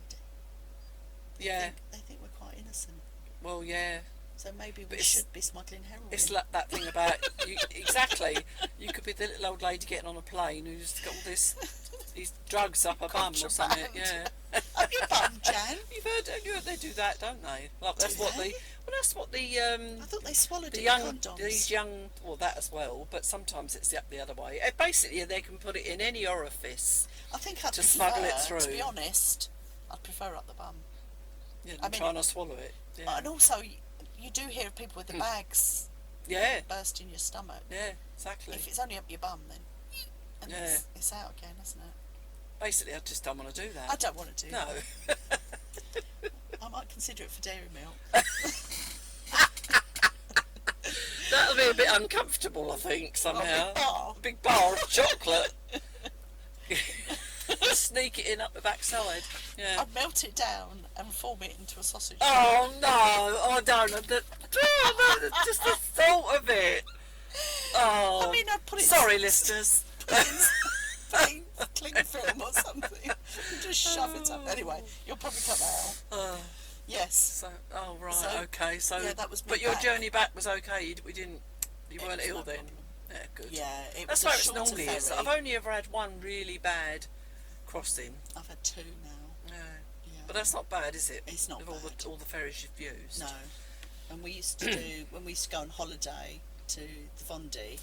Yeah. They think we're quite innocent. Well, yeah. So maybe we But it's- should be smuggling heroin. It's like that thing about you, exactly. You could be the little old lady getting on a plane who's got all these drugs up her bum or something. Contraband. Yeah. Up your bum, Jan. You've heard they do that, don't they? Like Do they? that's what the I thought they swallowed the it young in condoms. these young well that as well, but sometimes it's the other way. Basically, they can put it in any orifice. I think I'd to prefer, smuggle it through. to be honest, I'd prefer up the bum. Yeah, I mean- try not to swallow it. Yeah. And also, you do hear of people with the bags Yeah. burst in your stomach. Yeah. Exactly. If it's only up your bum, then and Yeah. it's out again, isn't it? Basically, I just don't want to do that. I don't want to do No. that. I might consider it for dairy milk. That'll be a bit uncomfortable, I think, somehow. bar. A big bar of chocolate. Sneak it in up the backside. Yeah. I'd melt it down and form it into a sausage. Oh no! I don't. Just the thought of it. Oh. I mean, I'd put it. Sorry, listeners. Cling film or something. And just shove it up. Anyway, you'll probably come out. Oh, Yes. so, right, So, okay. So, yeah, that was me but your back. journey back was okay. You weren't was ill no then. problem. Yeah, good. Yeah, it That's was where a it's shorter normally is. ferry. I've only ever had one really bad crossing. I've had two now. Yeah. Yeah. But that's not bad, is it? It's not With bad. all the ferries you've used. No. And we used to do, when we used to go on holiday to the Fondi,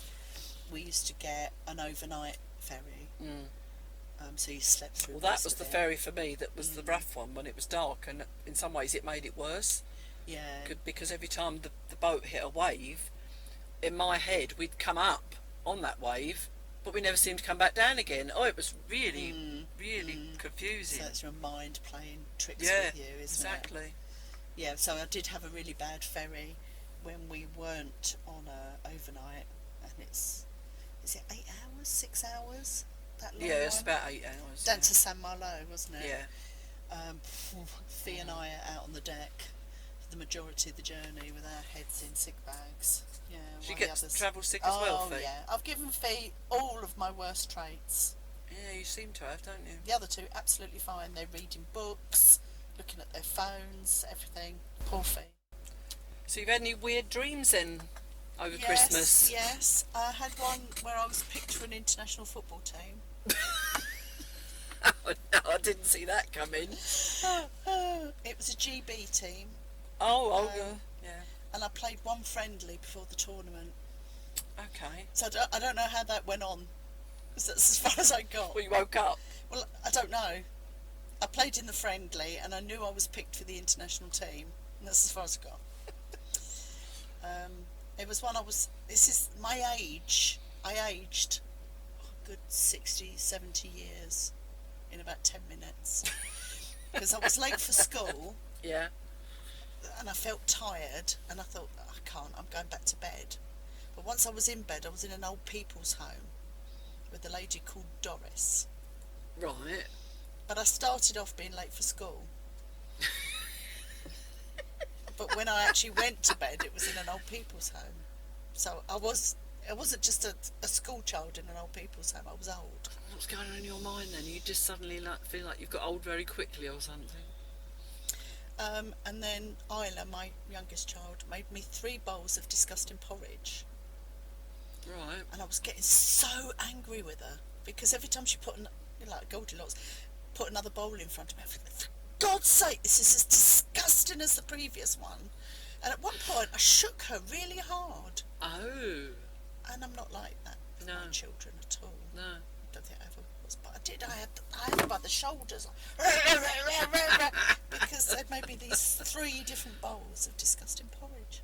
we used to get an overnight ferry. Mm. So you slept through Well, that most was of the it. ferry for me that was the rough one when it was dark, and in some ways it made it worse. Yeah. Because every time the boat hit a wave, in my head we'd come up on that wave, but we never seemed to come back down again. Oh, it was really confusing. So it's your mind playing tricks Yeah, with you, isn't it? exactly. Yeah, so I did have a really bad ferry when we weren't on a overnight, and is it 8 hours, 6 hours? That long Yeah, it's one? about 8 hours. Down yeah. to San Malo, wasn't it? Yeah. Fee and I are out on the deck for the majority of the journey with our heads in sick bags. Yeah, She one of the gets others. travel sick as well, Oh Fee. yeah, I've given Fee all of my worst traits. Yeah, you seem to have, don't you? The other two absolutely fine. They're reading books, looking at their phones, everything. Poor Fee. So you've had any weird dreams then over Yes, Christmas? yes. I had one where I was picked for an international football team. Oh, no, I didn't see that coming. It was a GB team, Oh, Um, yeah. and I played one friendly before the tournament. Okay. So I don't know how that went on. That's as far as I got. Well, you woke up. Well, I don't know. I played in the friendly, and I knew I was picked for the international team. And that's as far as I got. It was when I was. This is my age. I aged a good 60, 70 years in about 10 minutes. Because I was late for school, Yeah. and I felt tired, and I thought, I can't, I'm going back to bed. But once I was in bed, I was in an old people's home with a lady called Doris. Right. But I started off being late for school. But when I actually went to bed, it was in an old people's home. So I wasn't just a school child in an old people's home, I was old. What's going on in your mind then? You just suddenly feel like you've got old very quickly or something? And then Isla, my youngest child, made me 3 bowls of disgusting porridge. Right. And I was getting so angry with her because every time she put, like Goldilocks, put another bowl in front of me, I was like, for God's sake, this is as disgusting as the previous one. And at one point, I shook her really hard. Oh. And I'm not like that with No. my children at all. No. I don't think I ever was, but I did. I had her by the shoulders because they'd made me these 3 different bowls of disgusting porridge.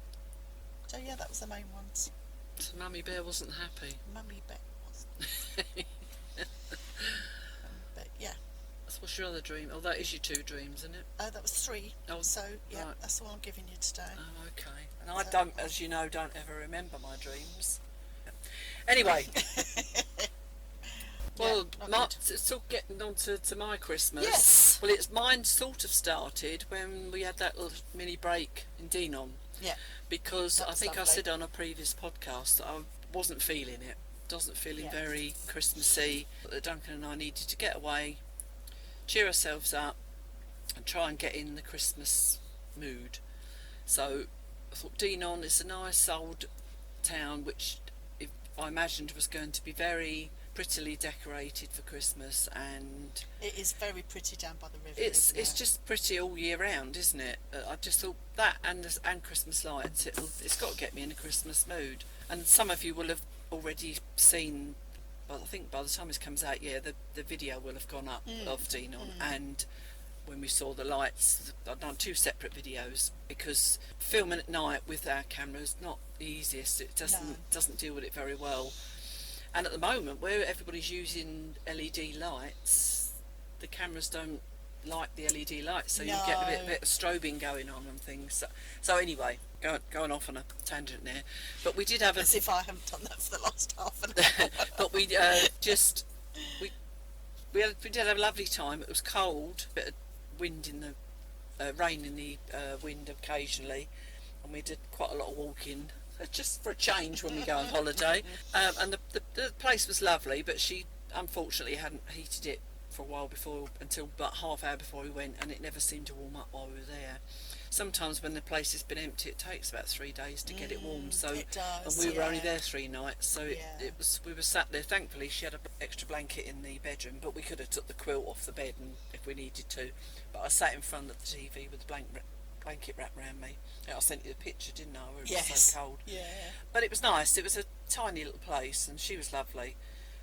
So yeah, that was the main ones. So Mummy Bear wasn't happy. Mummy bet was. But yeah, So what's your other dream? Oh, that is your 2 dreams, isn't it? that was 3. Oh, So yeah, right. that's all I'm giving you today. Oh, okay. And I don't, as you know, don't ever remember my dreams. Anyway. Well, still getting on to my Christmas. Yes. Well, mine sort of started when we had that little mini break in Dinon. Yeah. Because That I was think I lovely. said on a previous podcast that I wasn't feeling it. Wasn't feeling Yeah. very Christmassy. That Duncan and I needed to get away, cheer ourselves up, and try and get in the Christmas mood. So I thought Dinon is a nice old town which I imagined was going to be very prettily decorated for Christmas, and It is very pretty down by the river. it's isn't it? just pretty all year round, isn't it? I just thought that and Christmas lights, it's got to get me in a Christmas mood. And some of you will have already seen, well, I think by the time this comes out, yeah, the video will have gone up of Dinon, and when we saw the lights, I've done 2 separate videos because filming at night with our cameras not the easiest. It doesn't deal with it very well. And at the moment, where everybody's using LED lights, the cameras don't like the LED lights, so you get a bit of strobing going on and things. So anyway, going off on a tangent there, but we did have As if I haven't done that for the last half an hour. but we did have a lovely time. It was cold, bit of wind in the rain in the wind occasionally, and we did quite a lot of walking just for a change when we go on holiday. And the place was lovely, but she unfortunately hadn't heated it for a while until about half hour before we went, and it never seemed to warm up while we were there. Sometimes when the place has been empty, it takes about 3 days to get it warm. So It does, and we were only yeah. there 3 nights, so we were sat there. Thankfully, she had an extra blanket in the bedroom, but we could have took the quilt off the bed and if we needed to. But I sat in front of the TV with the blanket wrapped around me. I sent you the picture, didn't I? Where it was so cold. Yeah. But it was nice. It was a tiny little place, and she was lovely.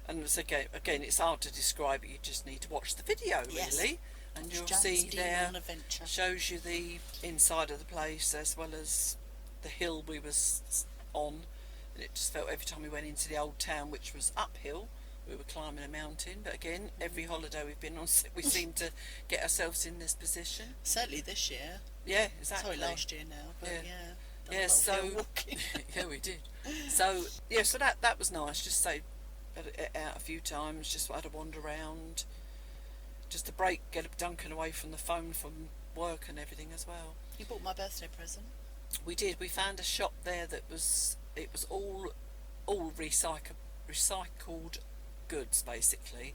And it was again, it's hard to describe it. You just need to watch the video, Yes. really, and you'll Jane's see there. Dinon adventure. Shows you the inside of the place as well as the hill we was on, and it just felt every time we went into the old town, which was uphill, we were climbing a mountain. But again, every holiday we've been on, we seem to get ourselves in this position. Certainly this year. Yeah, exactly. Sorry, last year now, but Yeah. yeah. Done a Yeah, lot of so hill walking. yeah, we did. So yeah, so that was nice. Just say out a few times, just had a wander around, just a break, get Duncan away from the phone, from work and everything as well. You bought my birthday present. We did. We found a shop there that was it was all recycled goods basically,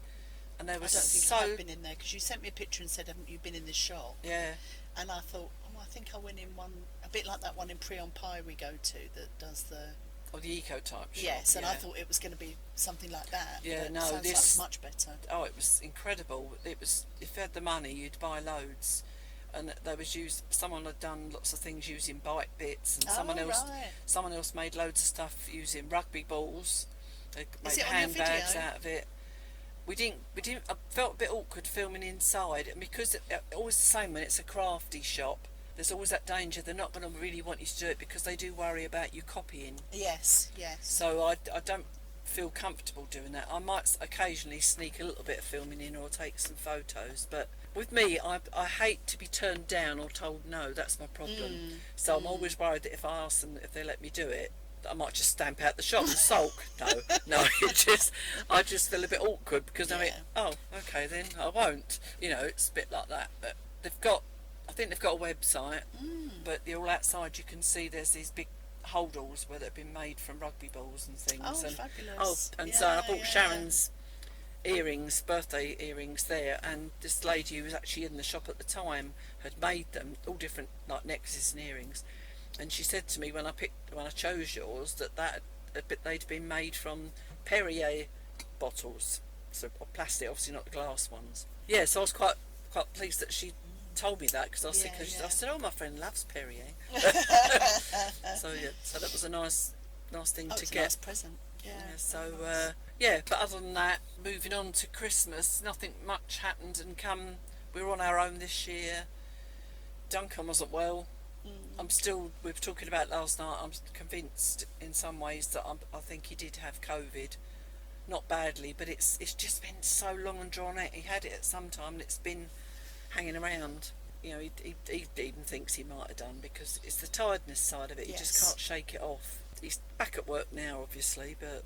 and there I was don't think so I have been in there because you sent me a picture and said, "Haven't you been in this shop?" yeah. And I thought, oh, I think I went in one a bit like that one in Pre on Pie we go to that does the Or the eco type shop. yes, and yeah. I thought it was going to be something like that. Yeah, but no, it sounds like this it's much better. oh, it was incredible. It was, if you had the money, you'd buy loads. And there was someone had done lots of things using bike bits, and Oh right, someone else made loads of stuff using rugby balls. They is made it on your handbags video? out of it. We didn't. I felt a bit awkward filming inside, and because always the same when it's a crafty shop. There's always that danger they're not going to really want you to do it because they do worry about you copying. Yes, yes. So I don't feel comfortable doing that. I might occasionally sneak a little bit of filming in or take some photos, but with me, I hate to be turned down or told no. That's my problem. So I'm always worried that if I ask them if they let me do it, that I might just stamp out the shop and sulk. No, I just feel a bit awkward because I mean, oh, okay, then I won't. It's a bit like that. But I think they've got a website, but you're all outside. You can see there's these big holdalls where they've been made from rugby balls and things. Oh, and, fabulous. And so I bought Sharon's birthday earrings there, and this lady who was actually in the shop at the time had made them, all different like necklaces and earrings. And she said to me when I chose yours that they'd been made from Perrier bottles, so plastic, obviously not the glass ones. Yeah, so I was quite pleased that she told me that because I said, oh, my friend loves Perrier. So that was a nice thing to get. A nice present. But other than that, moving on to Christmas, nothing much happened, and we were on our own this year. Duncan wasn't well. We were talking about last night, I'm convinced in some ways that I think he did have COVID. Not badly, but it's just been so long and drawn out. He had it at some time and it's been hanging around. He even thinks he might have done because it's the tiredness side of it. He just can't shake it off. He's back at work now, obviously, but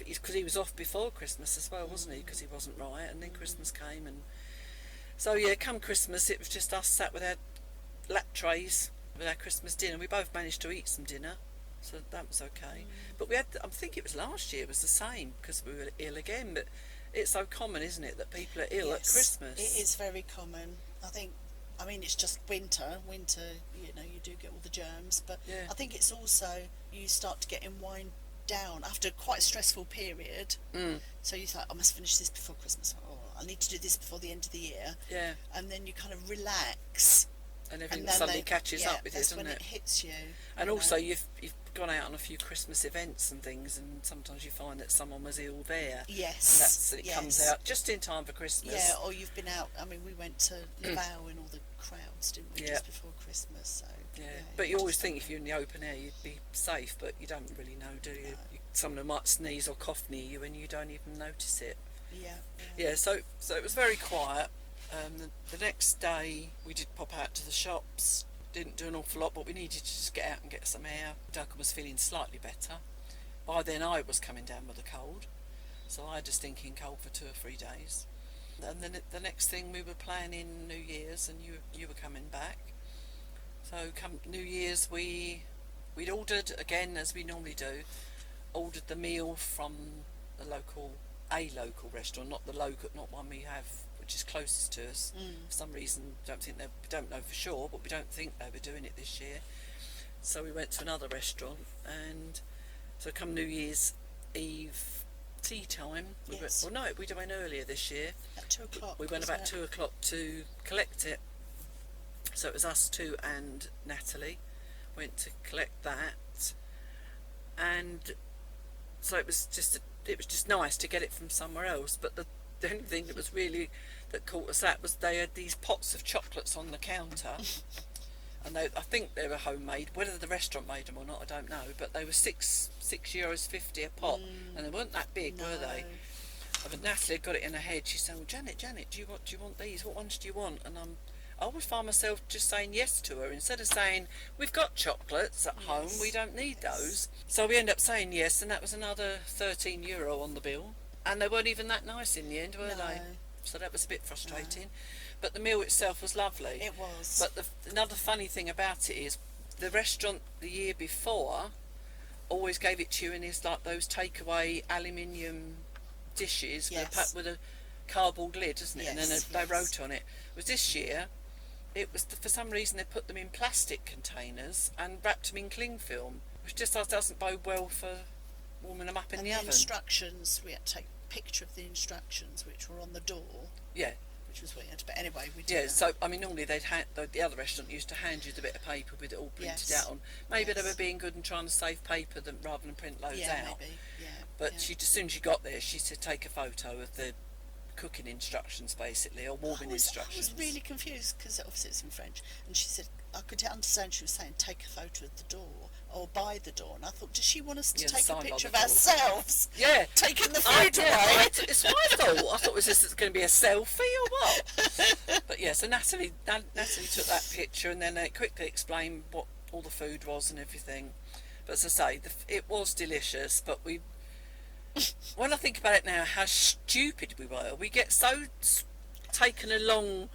because he was off before Christmas as well, wasn't he? Because he wasn't right, and then Christmas came, and so come Christmas, it was just us sat with our lap trays with our Christmas dinner. We both managed to eat some dinner, so that was okay. But I think it was last year was the same because we were ill again. But it's so common, isn't it, that people are ill at Christmas? It is very common. I mean, it's just winter. Winter, you do get all the germs, but I think it's also you start to get wind down after quite a stressful period. So you thought, I must finish this before Christmas. Oh, I need to do this before the end of the year. Yeah. And then you kind of relax. And everything suddenly catches up with you, doesn't it? That's when it hits you. And also, you've gone out on a few Christmas events and things, and sometimes you find that someone was ill there. Yes. It comes out just in time for Christmas. Yeah, or you've been out. I mean, we went to Laval in all the crowds, didn't we, just before Christmas? So. Yeah, but you always think if you're in the open air, you'd be safe, but you don't really know, do you? No. Someone might sneeze or cough near you, and you don't even notice it. Yeah. So it was very quiet. The next day we did pop out to the shops. Didn't do an awful lot, but we needed to just get out and get some air. Duncan was feeling slightly better. By then I was coming down with a cold, so I had a stinking cold for 2 or 3 days. And then the next thing we were planning New Year's, and you were coming back. So come New Year's we'd ordered again as we normally do. Ordered the meal from a local restaurant, not one we have which is closest to us. For some reason, don't know for sure, but we don't think they were doing it this year. So we went to another restaurant, and so come New Year's Eve tea time, we went earlier this year. At 2:00. We went about 2:00 to collect it. So it was us two and Natalie went to collect that, and so it was just nice to get it from somewhere else. But the only thing that caught us out was they had these pots of chocolates on the counter, and I think they were homemade. Whether the restaurant made them or not, I don't know. But they were €6.50 a pot, and they weren't that big, were they? But Natalie had got it in her head. She said, "Well, Janet, do you want these? What ones do you want?" And I always find myself just saying yes to her instead of saying, "We've got chocolates at home, we don't need those." So we ended up saying yes, and that was another €13 on the bill. And they weren't even that nice in the end, were they? So that was a bit frustrating. No. But the meal itself was lovely. It was. But another funny thing about it is the restaurant the year before always gave it to you in his, like, those takeaway aluminium dishes Yes. with a cardboard lid, isn't it? Yes, And then they yes. wrote on it. Was this year, it was for some reason they put them in plastic containers and wrapped them in cling film, which just doesn't bode well for warming them up in And the the oven. instructions, we had to take a picture of the instructions, which were on the door, Yeah. which was weird. But anyway, we did Yeah, that. so I mean, normally the other restaurant used to hand you the bit of paper with it all printed Yes. out on. Maybe they Yes. were being good and trying to save paper rather than print loads Yeah, out. maybe. Yeah. But yeah. as soon as you got there, she said take a photo of the cooking instructions, basically, or warming instructions. I was really confused because obviously it's in French, and she said I could understand she was saying take a photo of the door or by the door, and I thought, does she want us to Yeah, take a sign by picture of the door. ourselves Yeah. taking the food away? It's what I thought. I thought, was this going to be a selfie or what? But yeah, so Natalie took that picture, and then they quickly explained what all the food was and everything. But as I say, it was delicious, but when I think about it now, how stupid we were. We get so taken along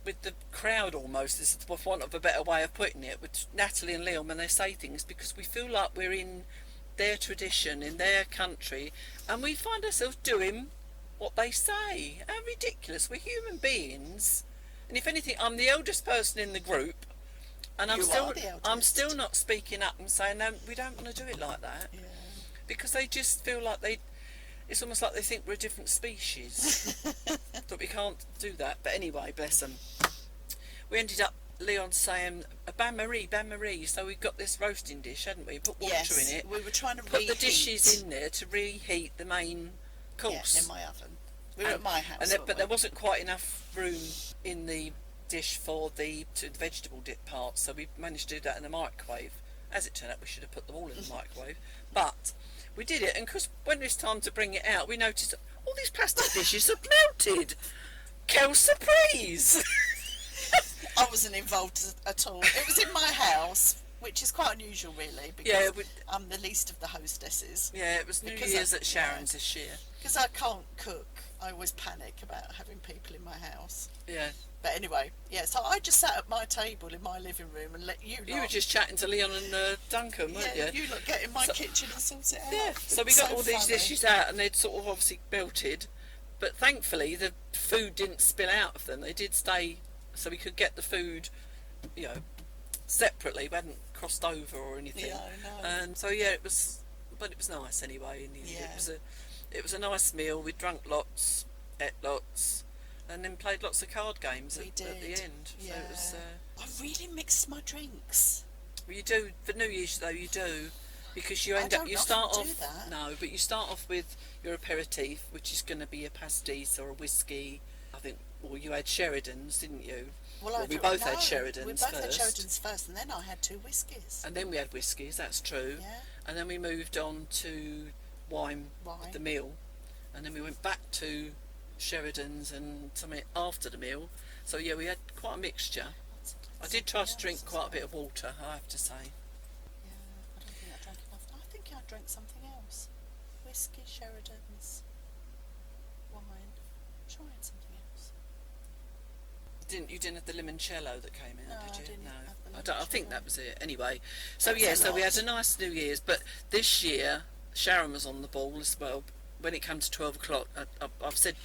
with the crowd, almost, is for want of a better way of putting it, with Natalie and Leon when they say things, because we feel like we're in their tradition, in their country, and we find ourselves doing what they say. How ridiculous. We're human beings, and if anything, I'm the eldest person in the group, and You are the I'm eldest. still not speaking up and saying, no, we don't want to do it like that. Yeah. Because they just feel like it's almost like they think we're a different species. That we can't do that. But anyway, bless them. We ended up, Leon saying, bain marie. So we got this roasting dish, hadn't we? Put water Yes, in it. we were trying to Put reheat. the dishes in there to reheat the main course. Yeah, in my oven. We were at my house. But there wasn't quite enough room in the dish for the vegetable dip part, so we managed to do that in the microwave. As it turned out, we should have put them all in the microwave. But we did it, and because when it was time to bring it out, we noticed that all these plastic dishes have melted. Quelle surprise! I wasn't involved at all. It was in my house, which is quite unusual, really, because Yeah, I'm the least of the hostesses. yeah, it was New Because Year's I- at Sharon's this year. Because I can't cook, I always panic about having people in my house. Yeah. But anyway, yeah, so I just sat at my table in my living room and let you You were just chatting to Leon and Duncan, weren't yeah, you? you lot get in my kitchen and sort it out. Yeah, so we It's got all these funny. dishes out, and they'd sort of obviously melted, but thankfully the food didn't spill out of them. They did stay, so we could get the food, separately. We hadn't crossed over or anything. Yeah, I know. And so yeah, it was nice anyway. In the end. Yeah. It was a nice meal. We drank lots, ate lots, and then played lots of card games We at did. the end. Yeah. So it was. I really mixed my drinks. Well, you do for New Year's though. You do, because you I end up. don't You often start do off. that. No, but you start off with your aperitif, which is going to be a pastis or a whiskey. I think. Well, you had Sheridan's, didn't you? Well, we both had Sheridan's We both first. had Sheridan's first, and then I had 2 whiskies. And then we had whiskies. That's true. Yeah. And then we moved on to wine, Wine. the meal, and then we went back to Sheridan's and something after the meal. So yeah, we had quite a mixture. I did try to drink quite a bit of water, I have to say. Yeah, I don't think I drank enough. I think I drank something else. Whiskey, Sheridan's, wine. I'm sure I had something else. You didn't have the limoncello that came out, No, did I you? didn't No, have the I think limoncello. that was it. Anyway, so That yeah, was a so we had lot. a nice New Year's, but this year Sharon was on the ball as well. When it comes to 12 o'clock, I've said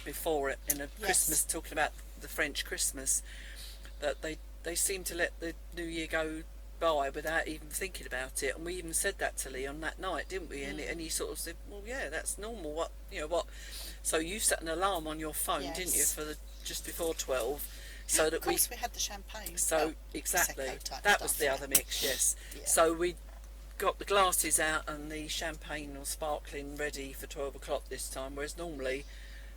before in a Christmas, talking about the French Christmas, that they seem to let the New Year go by without even thinking about it, and we even said that to Leon that night, didn't we? And he sort of said, well, yeah, that's normal. What? So you set an alarm on your phone, didn't you, Yes. for just before 12, so that Of course, we had the champagne. so exactly, Prosecco type that was stuff, the yeah. other mix, yes. Yeah. So we got the glasses out and the champagne or sparkling ready for 12 o'clock this time, whereas normally,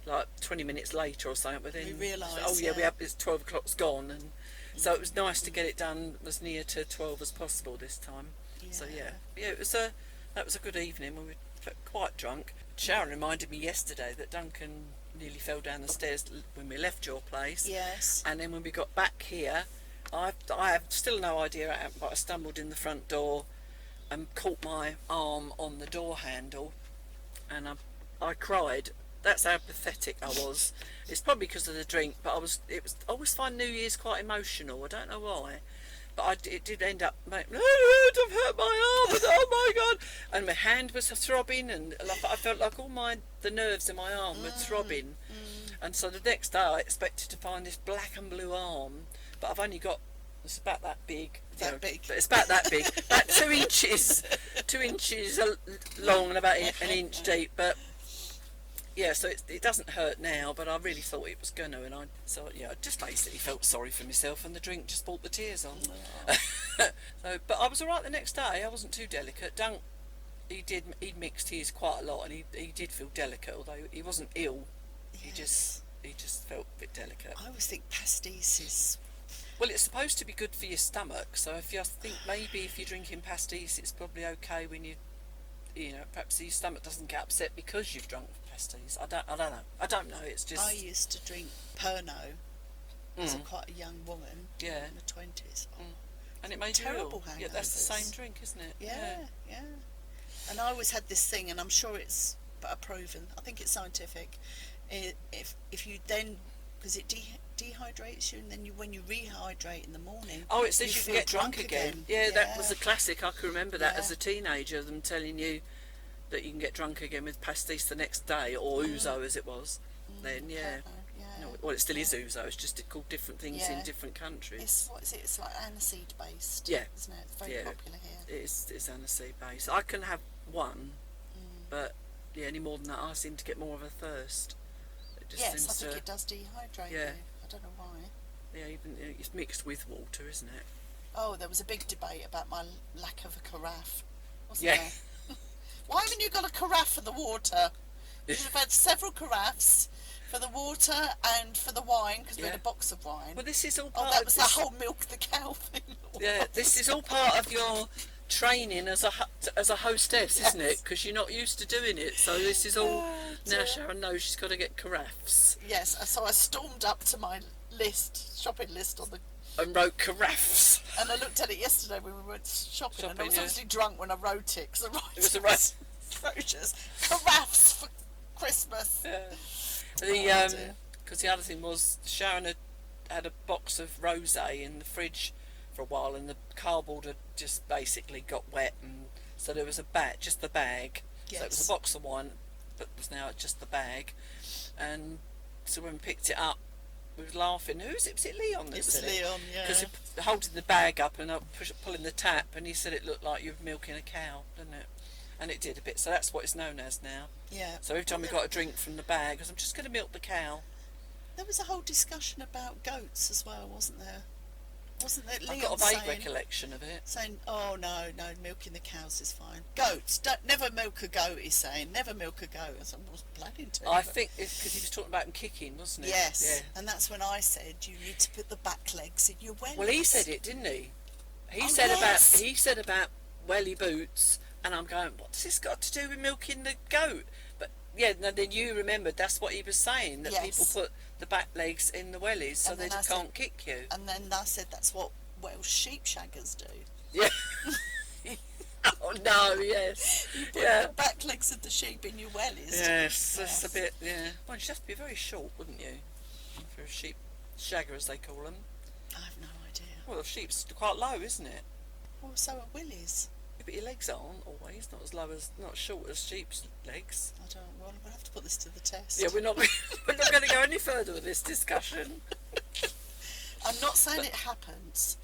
like 20 minutes later or something, but then We realise, oh yeah, we yeah. have it's 12 o'clock's gone, and so it was nice to get it done as near to 12 as possible this time. So yeah, it was that was a good evening. We were quite drunk. Sharon reminded me yesterday that Duncan nearly fell down the stairs when we left your place. Yes. And then when we got back here, I have still no idea how, but I stumbled in the front door and caught my arm on the door handle, and I cried. That's how pathetic I was. It's probably because of the drink, but I always find New Year's quite emotional. I don't know why, but it did end up making, I've hurt my arm, and, oh my God. and my hand was throbbing, and like, I felt like the nerves in my arm were throbbing. And so the next day I expected to find this black and blue arm, but I've only got, it's about that big. Big. But it's about that big, about 2 inches long and about an inch deep. But yeah, so it doesn't hurt now, but I really thought it was gonna, and I just basically felt sorry for myself, and the drink just brought the tears on. So, but I was all right the next day. I wasn't too delicate. He'd mixed his quite a lot, and he did feel delicate, although he wasn't ill. Yes. He just felt a bit delicate. I always think pastis is... Well, it's supposed to be good for your stomach, so if you're drinking pastis, it's probably okay when perhaps your stomach doesn't get upset because you've drunk pastis. I don't know. It's just... I used to drink Pernod as quite a young woman. Yeah. In the 20s. Oh, and it made you ill. terrible hangovers. Yeah, that's the same drink, isn't it? Yeah. And I always had this thing, and I'm sure it's proven. I think it's scientific. If you then, because it dehydrates you, and then when you rehydrate in the morning, it says you can get drunk again. Yeah, that was a classic. I can remember that as a teenager, them telling you that you can get drunk again with pastis the next day, or ouzo as it was then. Yeah. No, well, it still is ouzo. It's just called different things in different countries. What is it? It's like aniseed based. Yeah, isn't it? It's very popular here. It's aniseed based. I can have one, but any more than that, I seem to get more of a thirst. It just seems I think it does dehydrate you. I don't know why. Yeah, even it's mixed with water, isn't it? Oh, there was a big debate about my lack of a carafe, wasn't there? Why haven't you got a carafe for the water? You should have had several carafes for the water and for the wine, because we had a box of wine. Well, this is all part that was the whole milk the cow thing. Yeah, this is all part of your training as a hostess, isn't it? Because you're not used to doing it. So this is all... Now Sharon knows she's got to get carafes. Yes, so I stormed up to my shopping list on the... And wrote carafes. And I looked at it yesterday when we went shopping and I was obviously drunk when I wrote it, because it was a right... carafes for Christmas. Yeah. Because the other thing was, Sharon had a box of rosé in the fridge for a while, and the cardboard had just basically got wet, and so there was just the bag. Yes. So it was a box of wine, but was now just the bag. And so when we picked it up, we were laughing. Who's it? Was it Leon that said it? It was Leon, yeah. Because he holding the bag up and I pulling the tap, and he said it looked like you were milking a cow, didn't it? And it did a bit. So that's what it's known as now. Yeah. So every time we got a drink from the bag, I'm just going to milk the cow. There was a whole discussion about goats as well, wasn't there? Wasn't there? Leon I've got a vague recollection of it. Saying, oh no, milking the cows is fine. Goats, never milk a goat, he's saying. Never milk a goat. I wasn't planning to. I think it's because he was talking about them kicking, wasn't it? Yes. Yeah. And that's when I said, you need to put the back legs in your wellies. Well, he said it, didn't he? He said about welly boots, and I'm going, what does this got to do with milking the goat? But yeah, then you remembered that's what he was saying, that people put the back legs in the wellies so they just can't kick you. And then I said that's what Welsh sheep shaggers do. Yeah. Oh no, yes. You put the back legs of the sheep in your wellies. Yes, that's a bit, Well, you'd have to be very short, wouldn't you? For a sheep shagger, as they call them. I have no idea. Well, the sheep's quite low, isn't it? Well, so are willies. But your legs aren't always not as short as sheep's legs. I don't. Well, we'll have to put this to the test. Yeah, we're not going to go any further with this discussion. I'm not saying it happens.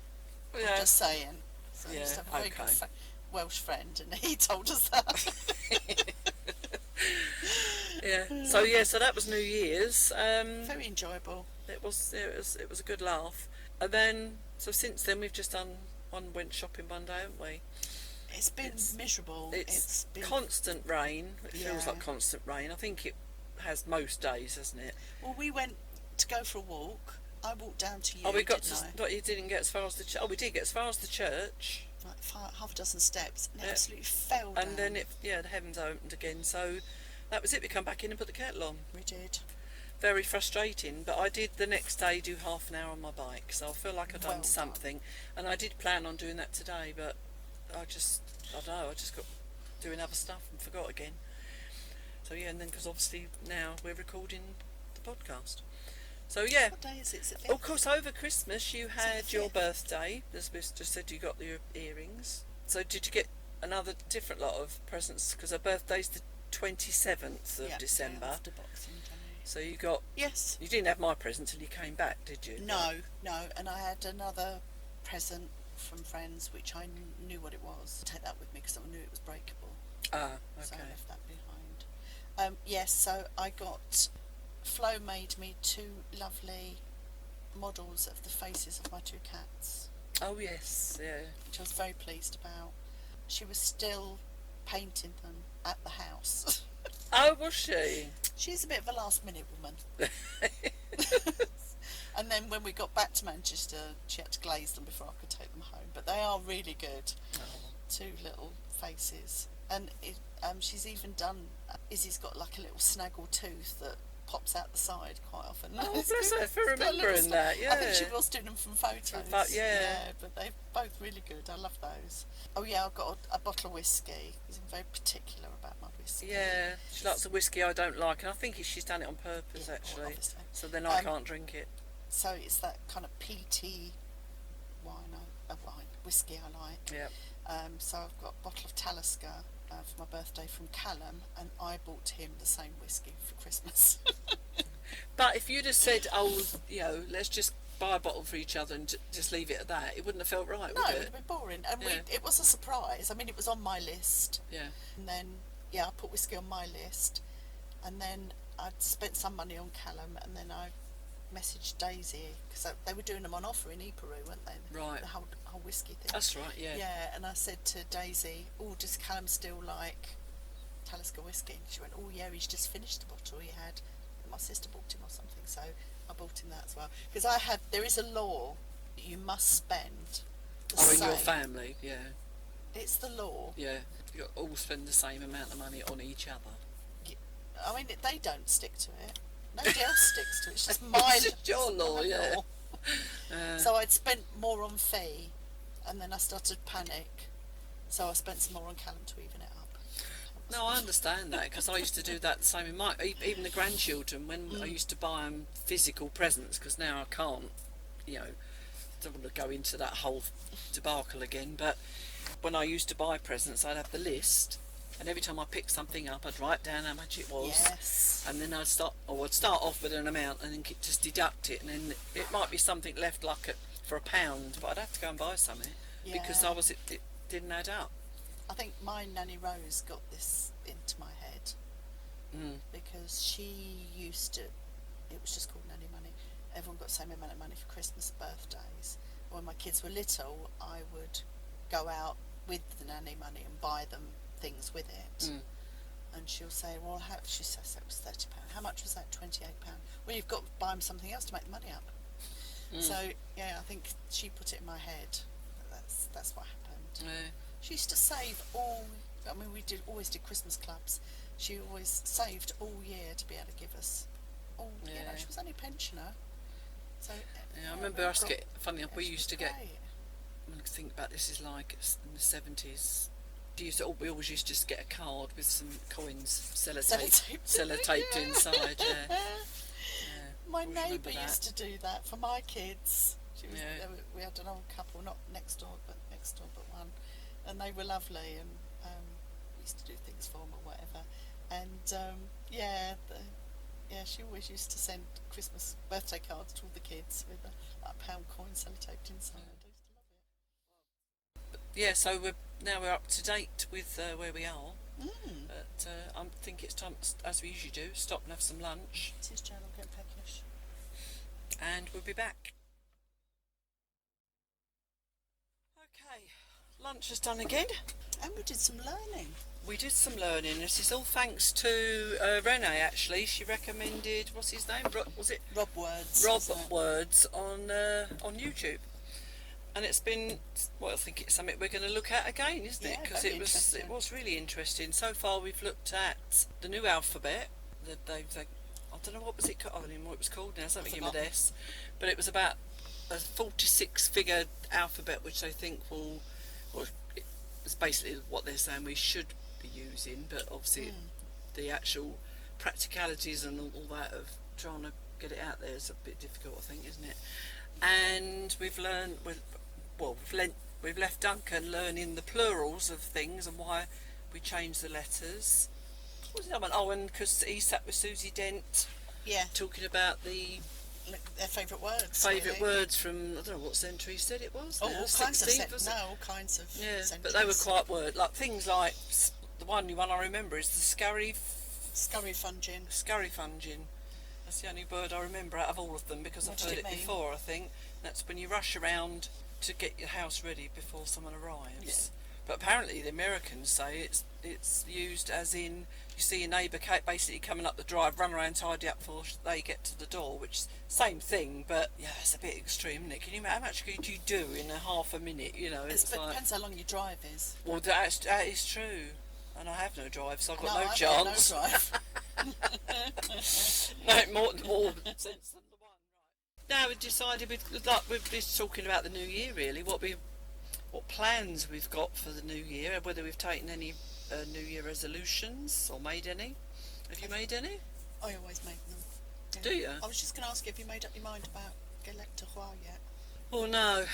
I'm just saying. So I just have a very good Welsh friend, and he told us that. So that was New Year's. Very enjoyable. It was a good laugh. And then since then we've just went shopping one day, haven't we? It's been miserable. It's been constant rain. It feels like constant rain. I think it has most days, hasn't it? Well, we went to go for a walk. I walked down to you. Oh, we got to. But you didn't get as far as the church. Oh, we did get as far as the church. Like half a dozen steps, and it absolutely fell down. And then the heavens opened again. So that was it. We come back in and put the kettle on. We did. Very frustrating, but I did the next day do half an hour on my bike, so I feel like I've done something. And I did plan on doing that today, but I don't know, I just got doing other stuff and forgot again. So and then because obviously now we're recording the podcast. So what day is it? Of course, over Christmas you had your birthday, as we just said, you got your earrings. So did you get another different lot of presents because her birthday's the 27th of Yeah, December. after Boxing Day. So you got. Yes. You didn't have my present till you came back, did you? No, no, and I had another present from friends which I knew what it was. Take that with me because I knew it was breakable. Ah, So I okay. left that behind. Yes, so I got. Flo made me two lovely models of the faces of my two cats, Oh yes, yeah. which I was very pleased about. She was still painting them at the house. Oh, was she? She's a bit of a last minute woman. And then when we got back to Manchester, she had to glaze them before I could take them home. But they are really good. Oh. Two little faces. And she's even done. Izzy's got like a little snaggle tooth that pops out the side quite often. Oh, It's bless good. her for It's got a little remembering that, yeah. I think she was doing them from photos. Yeah. But they're both really good. I love those. Oh yeah, I've got a bottle of whiskey because I'm very particular about my whiskey. Yeah, she likes the whiskey I don't like, and I think she's done it on purpose, Yeah, actually. obviously. So then I can't drink it. So it's that kind of peaty whiskey I like. Yeah. So I've got a bottle of Talisker for my birthday from Callum, and I bought him the same whiskey for Christmas. But if you'd have said, oh, let's just buy a bottle for each other and just leave it at that, it wouldn't have felt right, No, would it would it? have been boring. And Yeah. it was a surprise. I mean, it was on my list. Yeah. And then, I put whiskey on my list. And then I'd spent some money on Callum, and then I messaged Daisy, because they were doing them on offer in Eperu, weren't they? Right. The whole whiskey thing. That's right, yeah. Yeah, and I said to Daisy, oh, does Callum still like Talisker whiskey? And she went, oh yeah, he's just finished the bottle he had. My sister bought him or something, so I bought him that as well. Because there is a law that you must spend the Oh, in same. your family, yeah. It's the law. Yeah. You all spend the same amount of money on each other. I mean, they don't stick to it. Nobody else sticks to it. It's just my It's just your law, my yeah. law. So I'd spent more on fee, and then I started to panic. So I spent some more on Callum to even it up. No, I understand that because I used to do that the same in even the grandchildren when I used to buy them physical presents because now I can't, don't want to go into that whole debacle again. But when I used to buy presents, I'd have the list, and every time I picked something up, I'd write down how much it was, Yes. and then I'd start off with an amount and then just deduct it, and then it might be something left for £1, but I'd have to go and buy something because Yeah. it didn't add up. I think my Nanny Rose got this into my head because she used to, it was just called Nanny Money. Everyone got the same amount of money for Christmas, birthdays. When my kids were little, I would go out with the Nanny Money and buy them things with it. And she'll say, well, she says that was £30. How much was that? £28. Well, you've got to buy them something else to make the money up. So, yeah, I think she put it in my head. That's what happened. Yeah. She used to save we always did Christmas clubs. She always saved all year to be able to give us she was only a pensioner. So, I remember us get, funny enough, we used to get, great. I'm going to think about this is like in the 70s. We always used to just get a card with some coins sellotaped inside, yeah. My Always remember neighbour that. used to do that for my kids. Yeah. We had an old couple, not next door, but one, and they were lovely, and we used to do things for them or whatever. And she always used to send Christmas birthday cards to all the kids with a £1 coin sellotaped inside. I used to love it. Yeah, so we're up to date with where we are. But I think it's time, as we usually do, stop and have some lunch, It's his channel, get peckish. and we'll be back. Okay, lunch is done again. And we did some learning. We did some learning. This is all thanks to Renee, actually. She recommended, what's his name? Was it Rob Words. Rob wasn't it? Words on YouTube? And it's been, I think it's something we're going to look at again, isn't it? Yeah, Because very it interesting. was really interesting. So far, we've looked at the new alphabet. I don't know what was it called. I don't even know what it was called now. Something with S, but it was about a 46-figure alphabet, which I think it's basically what they're saying we should be using. But obviously, the actual practicalities and all that of trying to get it out there is a bit difficult, I think, isn't it? And we've learned, we've we've left Duncan learning the plurals of things and why we change the letters. What was the other one? Oh, and because he sat with Susie Dent Yeah, talking about the their favourite words. favourite really. words from, I don't know what century he said it was. Oh, now, all kinds of 16th, was it? all kinds of Yeah, centuries. but they were quite like things like the one I remember is the scurryfunging. scurryfunging. That's the only word I remember out of all of them because What I've did heard it it mean? before. I think that's when you rush around to get your house ready before someone arrives. But apparently the Americans say it's used as in you see your neighbour basically coming up the drive, run around tidy up before they get to the door, which same thing, but yeah, it's a bit extreme, isn't it? Can you imagine how much could you do in a half a minute? You know, It depends how long your drive is. well, that is true, and I have no drive, so I've got no I've chance. got no drive. No, more sense than the one. Right. Now we've decided we've been talking about the new year really, what plans we've got for the new year, whether we've taken any New Year resolutions or made any. Have you made any? I always make them. Yeah. Do you? I was just going to ask you, have you made up your mind about Galette de Roi yet? Well, no.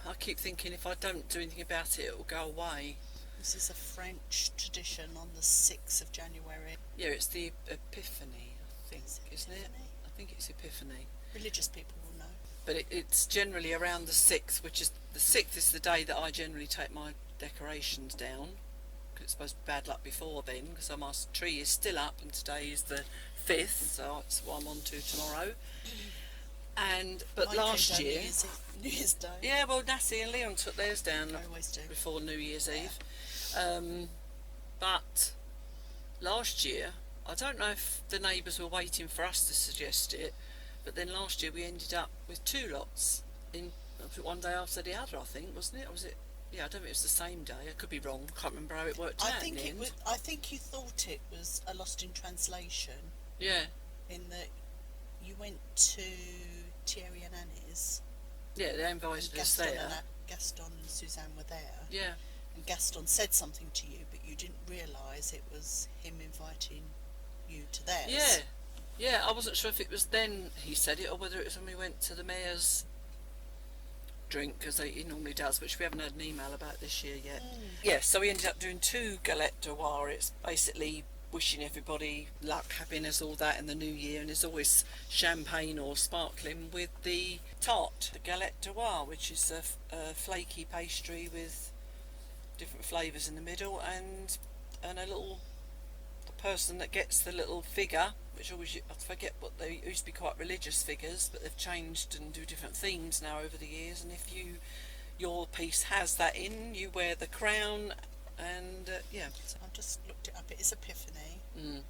I keep thinking if I don't do anything about it, it'll go away. This is a French tradition on the 6th of January. Yeah, it's the Epiphany, I think, isn't it? Epiphany? I think it's Epiphany. Religious people will know. But it's generally around the 6th, which is the 6th is the day that I generally take my decorations down. Because it's supposed to be bad luck before then, because my tree is still up, and today is the 5th, so that's what I'm on to tomorrow. But Mine last came down year, New Year's Day. yeah, well, Nassie and Leon took theirs down I always do. before New Year's Eve. But last year, I don't know if the neighbours were waiting for us to suggest it, but then last year we ended up with 2 lots in one day after the other, I think, wasn't it? Or was it? Yeah, I don't think it was the same day. I could be wrong. I can't remember how it worked out. I think you thought it was a lost in translation. Yeah. In that you went to Thierry and Annie's. Yeah, they invited us there. Gaston and Suzanne were there. Yeah. And Gaston said something to you, but you didn't realise it was him inviting you to theirs. Yeah. Yeah, I wasn't sure if it was then he said it or whether it was when we went to the mayor's drink, because he normally does, which we haven't had an email about this year yet. Yeah, so we ended up doing 2 Galette de Roi. It's basically wishing everybody luck, happiness, all that in the new year, and there's always champagne or sparkling with the tart, the Galette de Roi, which is a flaky pastry with different flavours in the middle, and a little person that gets the little figure, which always, I forget what they used to be, quite religious figures, but they've changed and do different themes now over the years, and if your piece has that in, you wear the crown, and yeah. So I've just looked it up. It is Epiphany. Mm.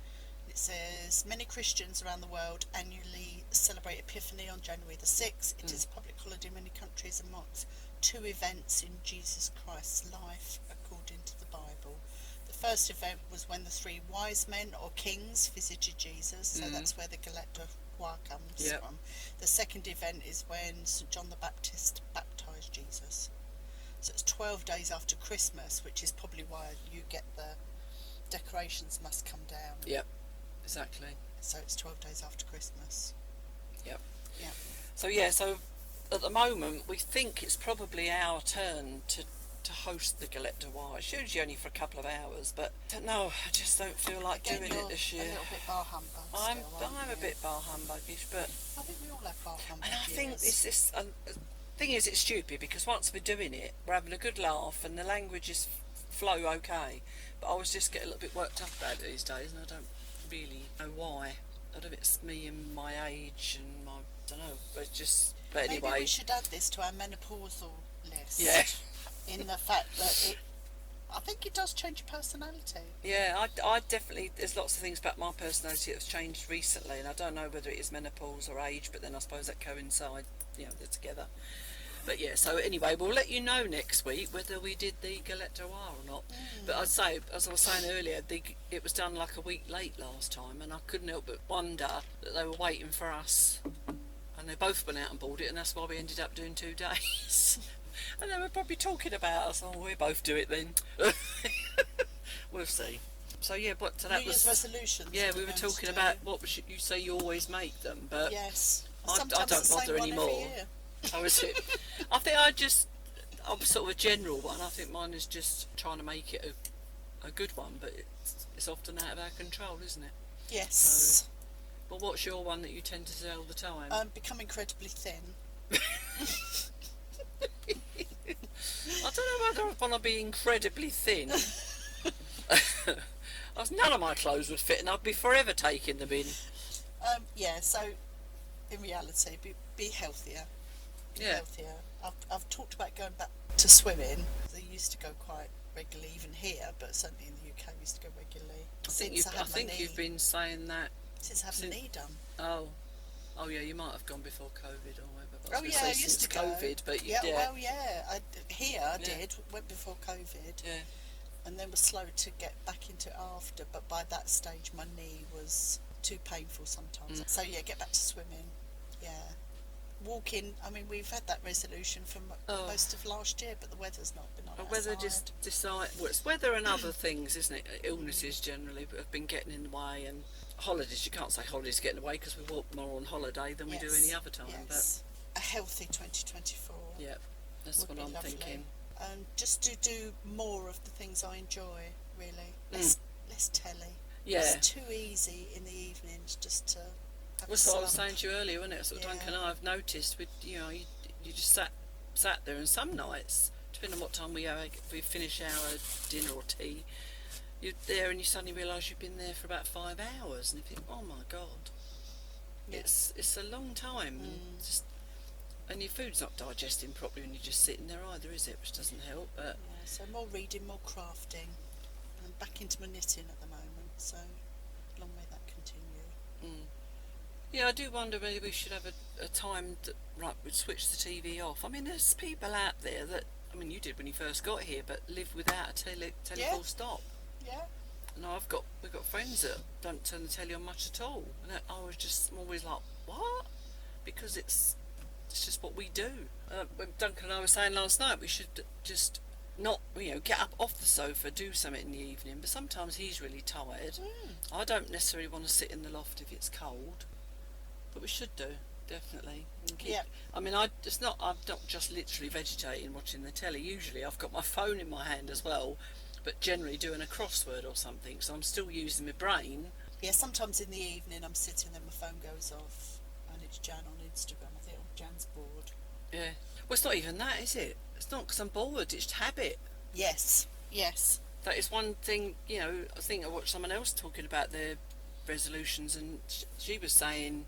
It says many Christians around the world annually celebrate Epiphany on January the 6th. It is a public holiday in many countries and marks 2 events in Jesus Christ's life according to the Bible. The first event was when the 3 wise men or kings visited Jesus, so that's where the Galette de Roi comes from. The second event is when St. John the Baptist baptised Jesus. So it's 12 days after Christmas, which is probably why you get the decorations must come down. Yep, exactly. So it's 12 days after Christmas. Yep. Yeah. So at the moment we think it's probably our turn to host the Galette de Roi. It's usually only for a couple of hours, but no, I just don't feel like Again, doing it this year. A little bit bar humbug. I'm still, a bit bar humbuggish, but I think we all have bar humbug. and I think it's this. Thing is, it's stupid because once we're doing it, we're having a good laugh and the languages flow okay. But I was just getting a little bit worked up about it these days, and I don't really know why. I don't know if it's me and my age and I don't know, but just. But anyway, maybe we should add this to our menopausal list. Yeah. In the fact that I think it does change your personality. Yeah, I definitely. There's lots of things about my personality that's changed recently, and I don't know whether it is menopause or age, but then I suppose that coincide. You know, they're together. But yeah, so anyway, we'll let you know next week whether we did the Galette de Roi or not. But I'd say, as I was saying earlier, it was done like a week late last time, and I couldn't help but wonder that they were waiting for us, and they both went out and bought it, and that's why we ended up doing 2 days. And they were probably talking about us. Oh, we'll both do it then. We'll see. So yeah, so that New Year's resolutions. Yeah, we were talking about what you say you always make them, but yes, I sometimes don't the same bother one anymore. every year. I was it. I think I'm sort of a general one. I think mine is just trying to make it a good one, but it's often out of our control, isn't it? Yes. So, but what's your one that you tend to say all the time? Become incredibly thin. I don't know whether I want to be incredibly thin. None of my clothes would fit, and I'd be forever taking them in. Yeah, so in reality, be healthier. Be healthier. I've talked about going back to swimming. I used to go quite regularly, even here, but certainly in the UK, I used to go regularly. I think you've been saying that since I had my knee done. Oh yeah, you might have gone before COVID or whatever. Oh yeah, I used to go. COVID, but yeah. Well, yeah, I did. Went before COVID. Yeah. And then was slow to get back into it after, but by that stage my knee was too painful sometimes. So yeah, get back to swimming. Yeah. Walking, I mean, we've had that resolution from most of last year, but the weather's not been on our weather side. just decide. Well, it's weather and other things, isn't it? Illnesses generally have been getting in the way, and holidays. You can't say holidays getting in the way because we walk more on holiday than we do any other time. Yes. But a healthy 2024. Yeah, that's what I'm thinking. And just to do more of the things I enjoy, really. Less telly. Yeah. It's too easy in the evenings just to have That's what I was saying to you earlier, wasn't it? Sort of Duncan and I have noticed, you just sat there, and some nights, depending on what time we finish our dinner or tea, you're there and you suddenly realise you've been there for about 5 hours, and you think, oh my God, it's a long time. And your food's not digesting properly when you're just sitting there either, is it? Which doesn't help. But so more reading, more crafting. I'm back into my knitting at the moment, so long may that continue. Yeah, I do wonder maybe we should have a time that, we'd switch the TV off. I mean, there's people out there that, I mean, you did when you first got here, but live without a telly full stop. Yeah. And we've got friends that don't turn the telly on much at all. And I'm always like, what? Because it's just what we do. When Duncan and I were saying last night, we should just not, get up off the sofa, do something in the evening. But sometimes he's really tired. I don't necessarily want to sit in the loft if it's cold, but we should do, definitely. I mean, I'm not just literally vegetating watching the telly. Usually I've got my phone in my hand as well, but generally doing a crossword or something. So I'm still using my brain. Yeah, sometimes in the evening I'm sitting there, my phone goes off, and it's Jan on Instagram. I think, Jan's bored. Yeah. Well, it's not even that, is it? It's not because I'm bored, it's habit. Yes. That is one thing, I think I watched someone else talking about their resolutions, and she was saying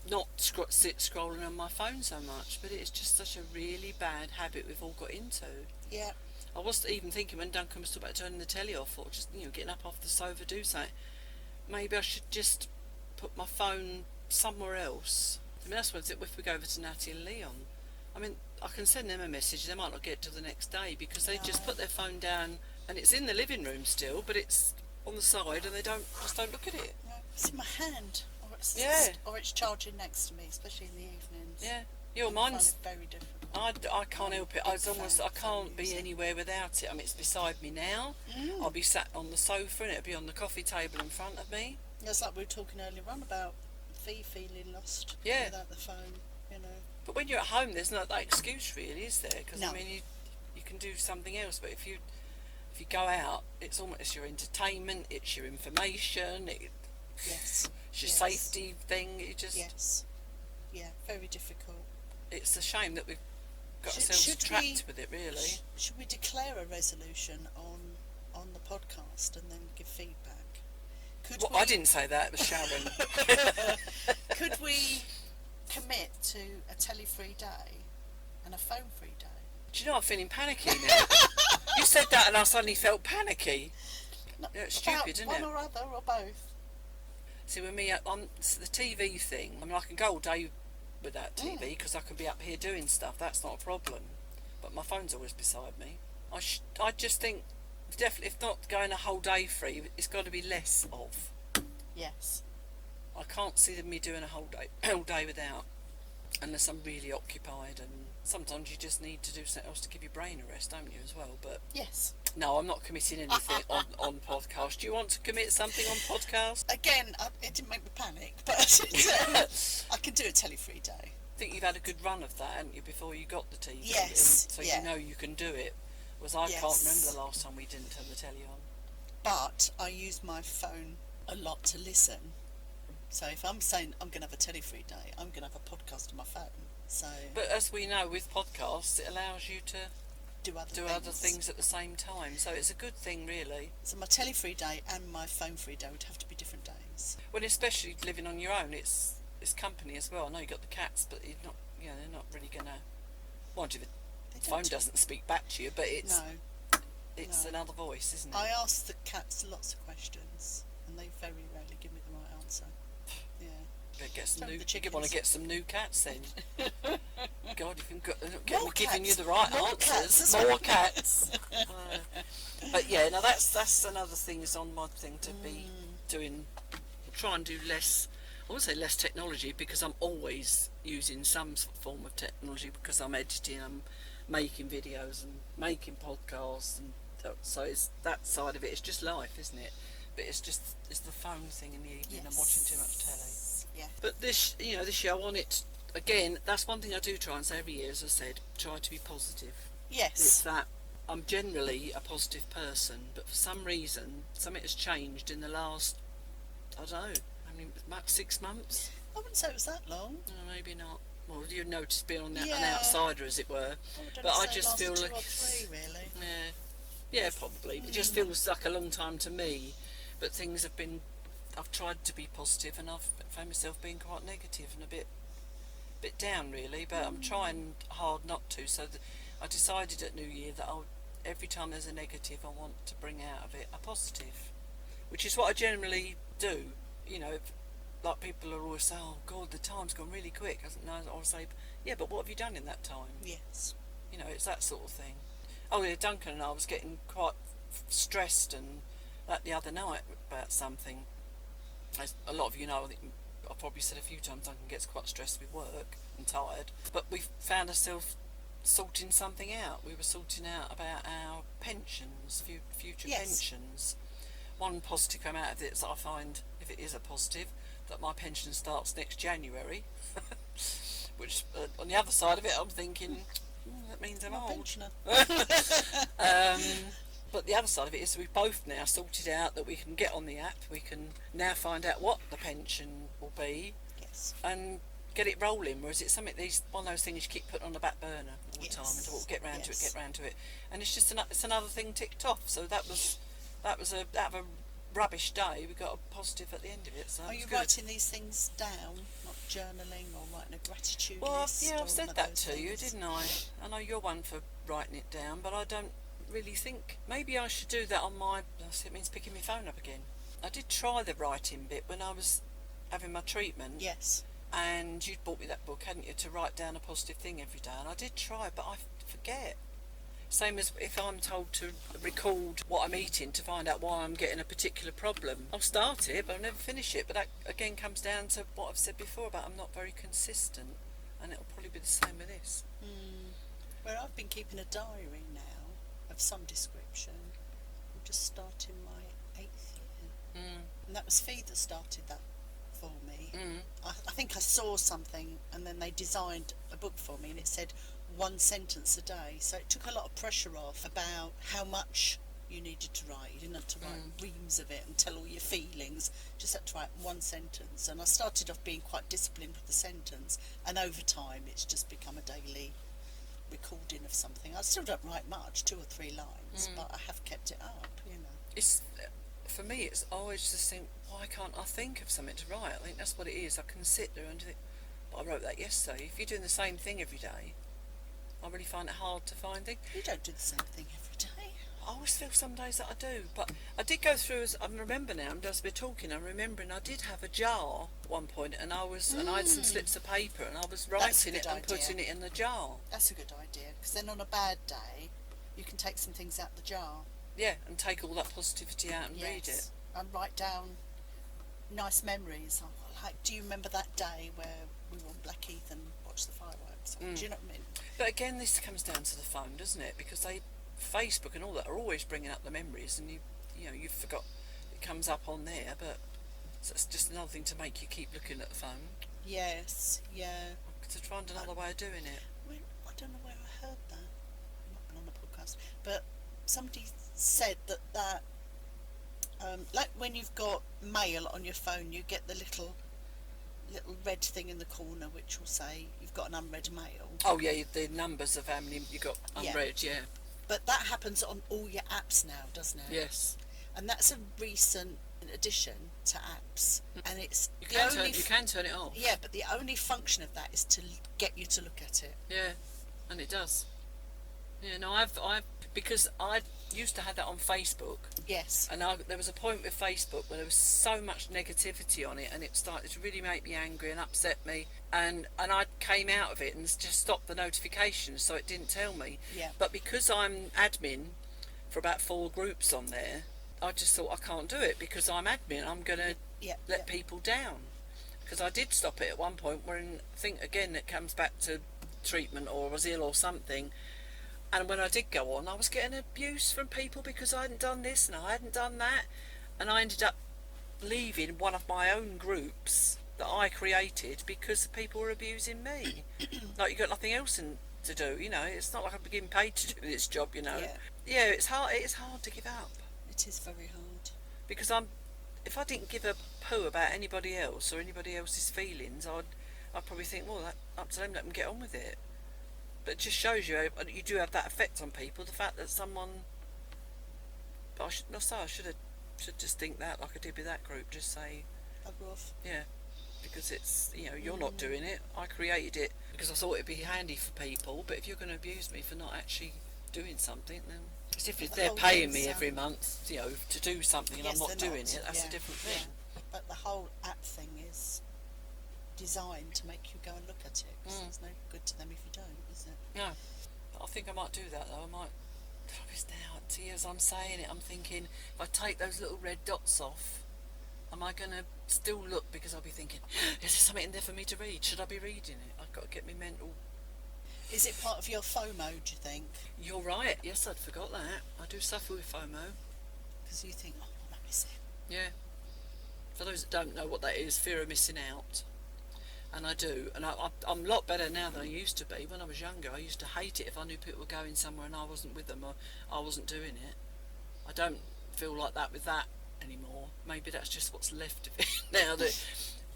not sit scrolling on my phone so much, but it's just such a really bad habit we've all got into. Yeah. I was even thinking when Duncan was talking about turning the telly off, or just, getting up off the sofa, do something, maybe I should just put my phone somewhere else. I mean, that's what if we go over to Natty and Leon. I mean, I can send them a message, they might not get it till the next day because they just put their phone down and it's in the living room still, but it's on the side and they don't look at it. No, it's in my hand, or it's charging next to me, especially in the evenings. Yeah, mine's very different. I can't help it. I can't be anywhere without it. I mean, it's beside me now. I'll be sat on the sofa and it'll be on the coffee table in front of me. It's like we were talking earlier on about Fee feeling lost without the phone, But when you're at home, there's not that excuse really, is there? Because no. I mean, you can do something else. But if you go out, it's almost your entertainment. It's your information. It's your safety thing. Very difficult. It's a shame that we've got ourselves trapped with it, really. Should we declare a resolution on the podcast and then give feedback? I didn't say that. It was Sharon. Could we commit to a telly-free day and a phone-free day? Do you know I'm feeling panicky now? You said that and I suddenly felt panicky. No, it's stupid, isn't it? One or other, or both. See, with me, on the TV thing, I mean, I can go all day with that TV because I can be up here doing stuff. That's not a problem. But my phone's always beside me. I just think, definitely, if not going a whole day free, it's got to be less of. Yes. I can't see me doing a whole day without, unless I'm really occupied. And sometimes you just need to do something else to give your brain a rest, don't you, as well? But yes. No, I'm not committing anything on podcast. Do you want to commit something on podcast? Again, it didn't make me panic, but I can do a telly-free day. think you've had a good run of that, haven't you, before you got the TV? Yes, So yeah. you know you can do it. Whereas I can't remember Yes. the last time we didn't turn the telly on. But I use my phone a lot to listen. So if I'm saying I'm going to have a telly-free day, I'm going to have a podcast on my phone. So But as we know, with podcasts, it allows you to do other things at the same time. So it's a good thing, really. So my telly-free day and my phone-free day would have to be different days. When especially living on your own, it's company as well. I know you got the cats, but you're not, they're not really gonna. Mind you, They the don't phone doesn't speak back to you, but it's No. another voice, isn't it? I ask the cats lots of questions, and they very rarely give me the right answer. Yeah. Get some Don't new. the You chickens. want to get some new cats then? God, if you've got More giving you cats. the right More answers, cats as more well. cats. But yeah, now that's another thing is on my thing to be doing. Try and do less. I wouldn't say less technology because I'm always using some form of technology because I'm editing, I'm making videos and making podcasts, and so it's that side of it. It's just life, isn't it? But it's the phone thing in the evening. Yes. I'm watching too much telly. Yeah. But this year I want it again. That's one thing I do try and say every year, as I said, try to be positive. It's Yes. that I'm generally a positive person, but for some reason something has changed in the last, I don't know, I mean, about 6 months. I wouldn't say it was that long. Maybe not. Well, you notice being an Yeah. outsider, as it were. I would But only I say just last feel 2 like or 3, really. yeah, probably. It just feels like a long time to me. But things have been. I've tried to be positive, and I've found myself being quite negative and a bit down, really. But I'm trying hard not to. So I decided at New Year that every time there's a negative, I want to bring out of it a positive, which is what I generally do. Like people are always saying, "Oh God, the time's gone really quick." I'll say, "Yeah, but what have you done in that time?" Yes. It's that sort of thing. Oh yeah, Duncan and I was getting quite stressed and that the other night about something. As a lot of you know, I think I've probably said a few times, Duncan gets quite stressed with work and tired. But we found ourselves sorting something out. We were sorting out about our pensions, future Yes. pensions. One positive came out of it is that I find, if it is a positive, that my pension starts next January. Which, on the other side of it, I'm thinking, that means I'm My old. pensioner. But the other side of it is we've both now sorted out that we can get on the app, we can now find out what the pension will be Yes. and get it rolling, whereas it's one of those things you keep putting on the back burner all the time Yes. until we'll get round Yes. to it. And it's just it's another thing ticked off. So that was out of a rubbish day, we got a positive at the end of it. So Are you good. writing these things down, not journaling or writing a gratitude Well, list? I've or said one of that those to you, things? didn't I? I know you're one for writing it down, but I don't really think. Maybe I should do that on my. It means picking my phone up again. I did try the writing bit when I was having my treatment. Yes. And you'd bought me that book, hadn't you, to write down a positive thing every day. And I did try, but I forget. Same as if I'm told to record what I'm eating to find out why I'm getting a particular problem. I'll start it, but I'll never finish it. But that, again, comes down to what I've said before about I'm not very consistent. And it'll probably be the same with this. Well, I've been keeping a diary now of some description. I'm just starting my 8th year. And that was Fee that started that for me. I think I saw something and then they designed a book for me and it said 1 sentence a day. So it took a lot of pressure off about how much you needed to write. You didn't have to write reams of it and tell all your feelings. Just had to write 1 sentence. And I started off being quite disciplined with the sentence. And over time, it's just become a daily recording of something. I still don't write much, 2 or 3 lines, but I have kept it up, It's for me. It's always just think, why can't I think of something to write? I think that's what it is. I can sit there and think, but I wrote that yesterday. If you're doing the same thing every day, I really find it hard to find things. You don't do the same thing every day. I always feel some days that I do, but I did go through. I remember now. As we're talking, I'm remembering I did have a jar at one point, and I had some slips of paper, and I was That's a writing it good and idea. putting it in the jar. That's a good idea, because then on a bad day, you can take some things out the jar. Yeah, and take all that positivity out and read it. And write down nice memories. Like, do you remember that day where we were on Blackheath and watched the fireworks? Do you know what I mean? But again, this comes down to the phone, doesn't it? Because Facebook and all that are always bringing up the memories, and you've forgot it comes up on there. But so it's just another thing to make you keep looking at the phone. Yes, yeah. to find another way of doing it. I don't know where I heard that. It might have been on the podcast, but somebody said that like when you've got mail on your phone, you get the little red thing in the corner which will say you've got an unread mail. Oh yeah, the numbers of how many you got unread. Yeah. But that happens on all your apps now, doesn't it? Yes. And that's a recent addition to apps, and it's you can turn it off. Yeah, but the only function of that is to get you to look at it. Yeah, and it does. Yeah, no, I've because I used to have that on Facebook. Yes. And there was a point with Facebook where there was so much negativity on it, and it started to really make me angry and upset me. And I came out of it and just stopped the notifications, so it didn't tell me. Yeah. But because I'm admin for about 4 groups on there, I just thought I can't do it because I'm admin. I'm going to let people down. Because I did stop it at one point when I think, again, it comes back to treatment or I was ill or something. And when I did go on, I was getting abuse from people because I hadn't done this and I hadn't done that. And I ended up leaving one of my own groups that I created because people were abusing me. Like, you got nothing else to do, you know. It's not like I'm getting paid to do this job, you know. Yeah, it's hard. It is hard to give up. It is very hard. Because if I didn't give a poo about anybody else or anybody else's feelings, I'd probably think, well, that's up to them, let them get on with it. But it just shows you do have that effect on people. The fact that someone, I should just think that like I did with that group. Just say, bugger off. Yeah, because it's you're not doing it. I created it because I thought it'd be handy for people. But if you're going to abuse me for not actually doing something, then as if they're paying me every month, to do something and I'm not doing it. That's a different thing. Yeah. But the whole app thing is designed to make you go and look at it. Cause it's no good to them if you don't, is it? No. But I think I might do that though. I might. Now, as I'm saying it, I'm thinking if I take those little red dots off, am I going to still look? Because I'll be thinking, is there something in there for me to read? Should I be reading it? I've got to get me mental. Is it part of your FOMO, do you think? You're right. Yes, I'd forgot that. I do suffer with FOMO. Because you think, oh, I miss it. Yeah. For those that don't know what that is, fear of missing out. And I do. And I'm a lot better now than I used to be. When I was younger, I used to hate it if I knew people were going somewhere and I wasn't with them or I wasn't doing it. I don't feel like that with that anymore. Maybe that's just what's left of it now that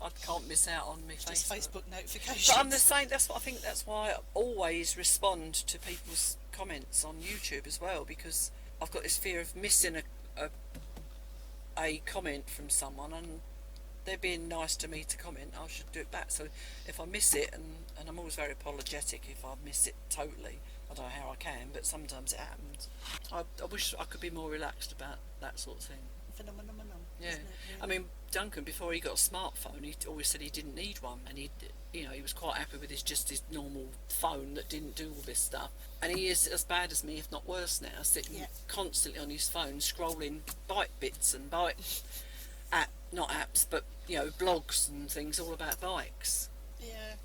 I can't miss out on me just Facebook notifications. But I'm the same. That's what I think. That's why I always respond to people's comments on YouTube as well, because I've got this fear of missing a comment from someone, and they're being nice to me to comment. I should do it back. So if I miss it, and I'm always very apologetic if I miss it totally. I don't know how I can, but sometimes it happens. I wish I could be more relaxed about that sort of thing. Phenomenon. Yeah. I mean, Duncan, before he got a smartphone, he always said he didn't need one, and he was quite happy with his normal phone that didn't do all this stuff. And he is as bad as me, if not worse now, sitting constantly on his phone, scrolling bike bits and not apps, but blogs and things all about bikes. Yeah.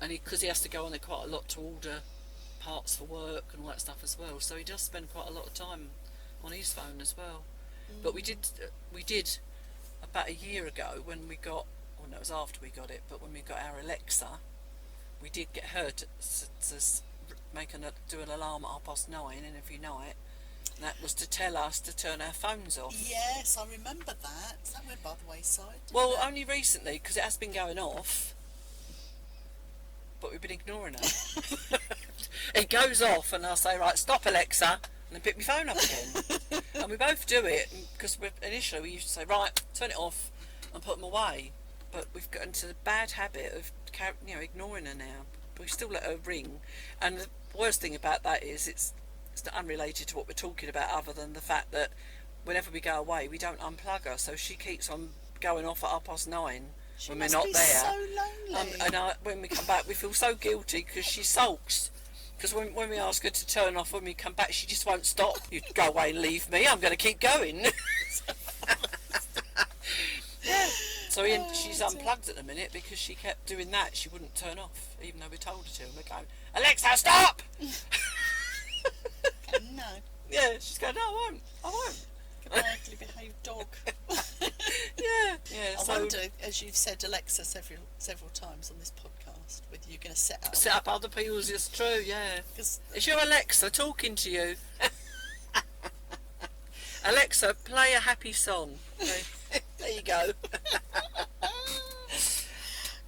And because he has to go on there quite a lot to order parts for work and all that stuff as well, so he does spend quite a lot of time on his phone as well. But we did about a year ago when we got, well, no, it was after we got it, but when we got our Alexa, we did get her to do an alarm at 9:30 in every night, and that was to tell us to turn our phones off. Yes, I remember that. That went by the wayside. Well, only recently, because it has been going off, but we've been ignoring it. It goes off, and I'll say, right, stop, Alexa, and then pick my phone up again. And we both do it, because initially we used to say, right, turn it off and put them away. But we've got into the bad habit of ignoring her now. But we still let her ring. And the worst thing about that is it's unrelated to what we're talking about, other than the fact that whenever we go away, we don't unplug her. So she keeps on going off at 9:30 when we're not there. So lonely. And when we come back, we feel so guilty because she sulks. Because when we ask her to turn off when we come back, she just won't stop. You go away and leave me. I'm going to keep going. Yeah. So she's unplugged at the minute because she kept doing that. She wouldn't turn off, even though we told her to. And we're going, Alexa, stop! No. Yeah, she's going, no, I won't. Badly behaved dog. Yeah. Oh, I wonder, as you've said Alexa several times on this podcast, whether you're going to set up other people's. It's true, yeah. Because It's your Alexa talking to you. Alexa, play a happy song. Okay. There you go.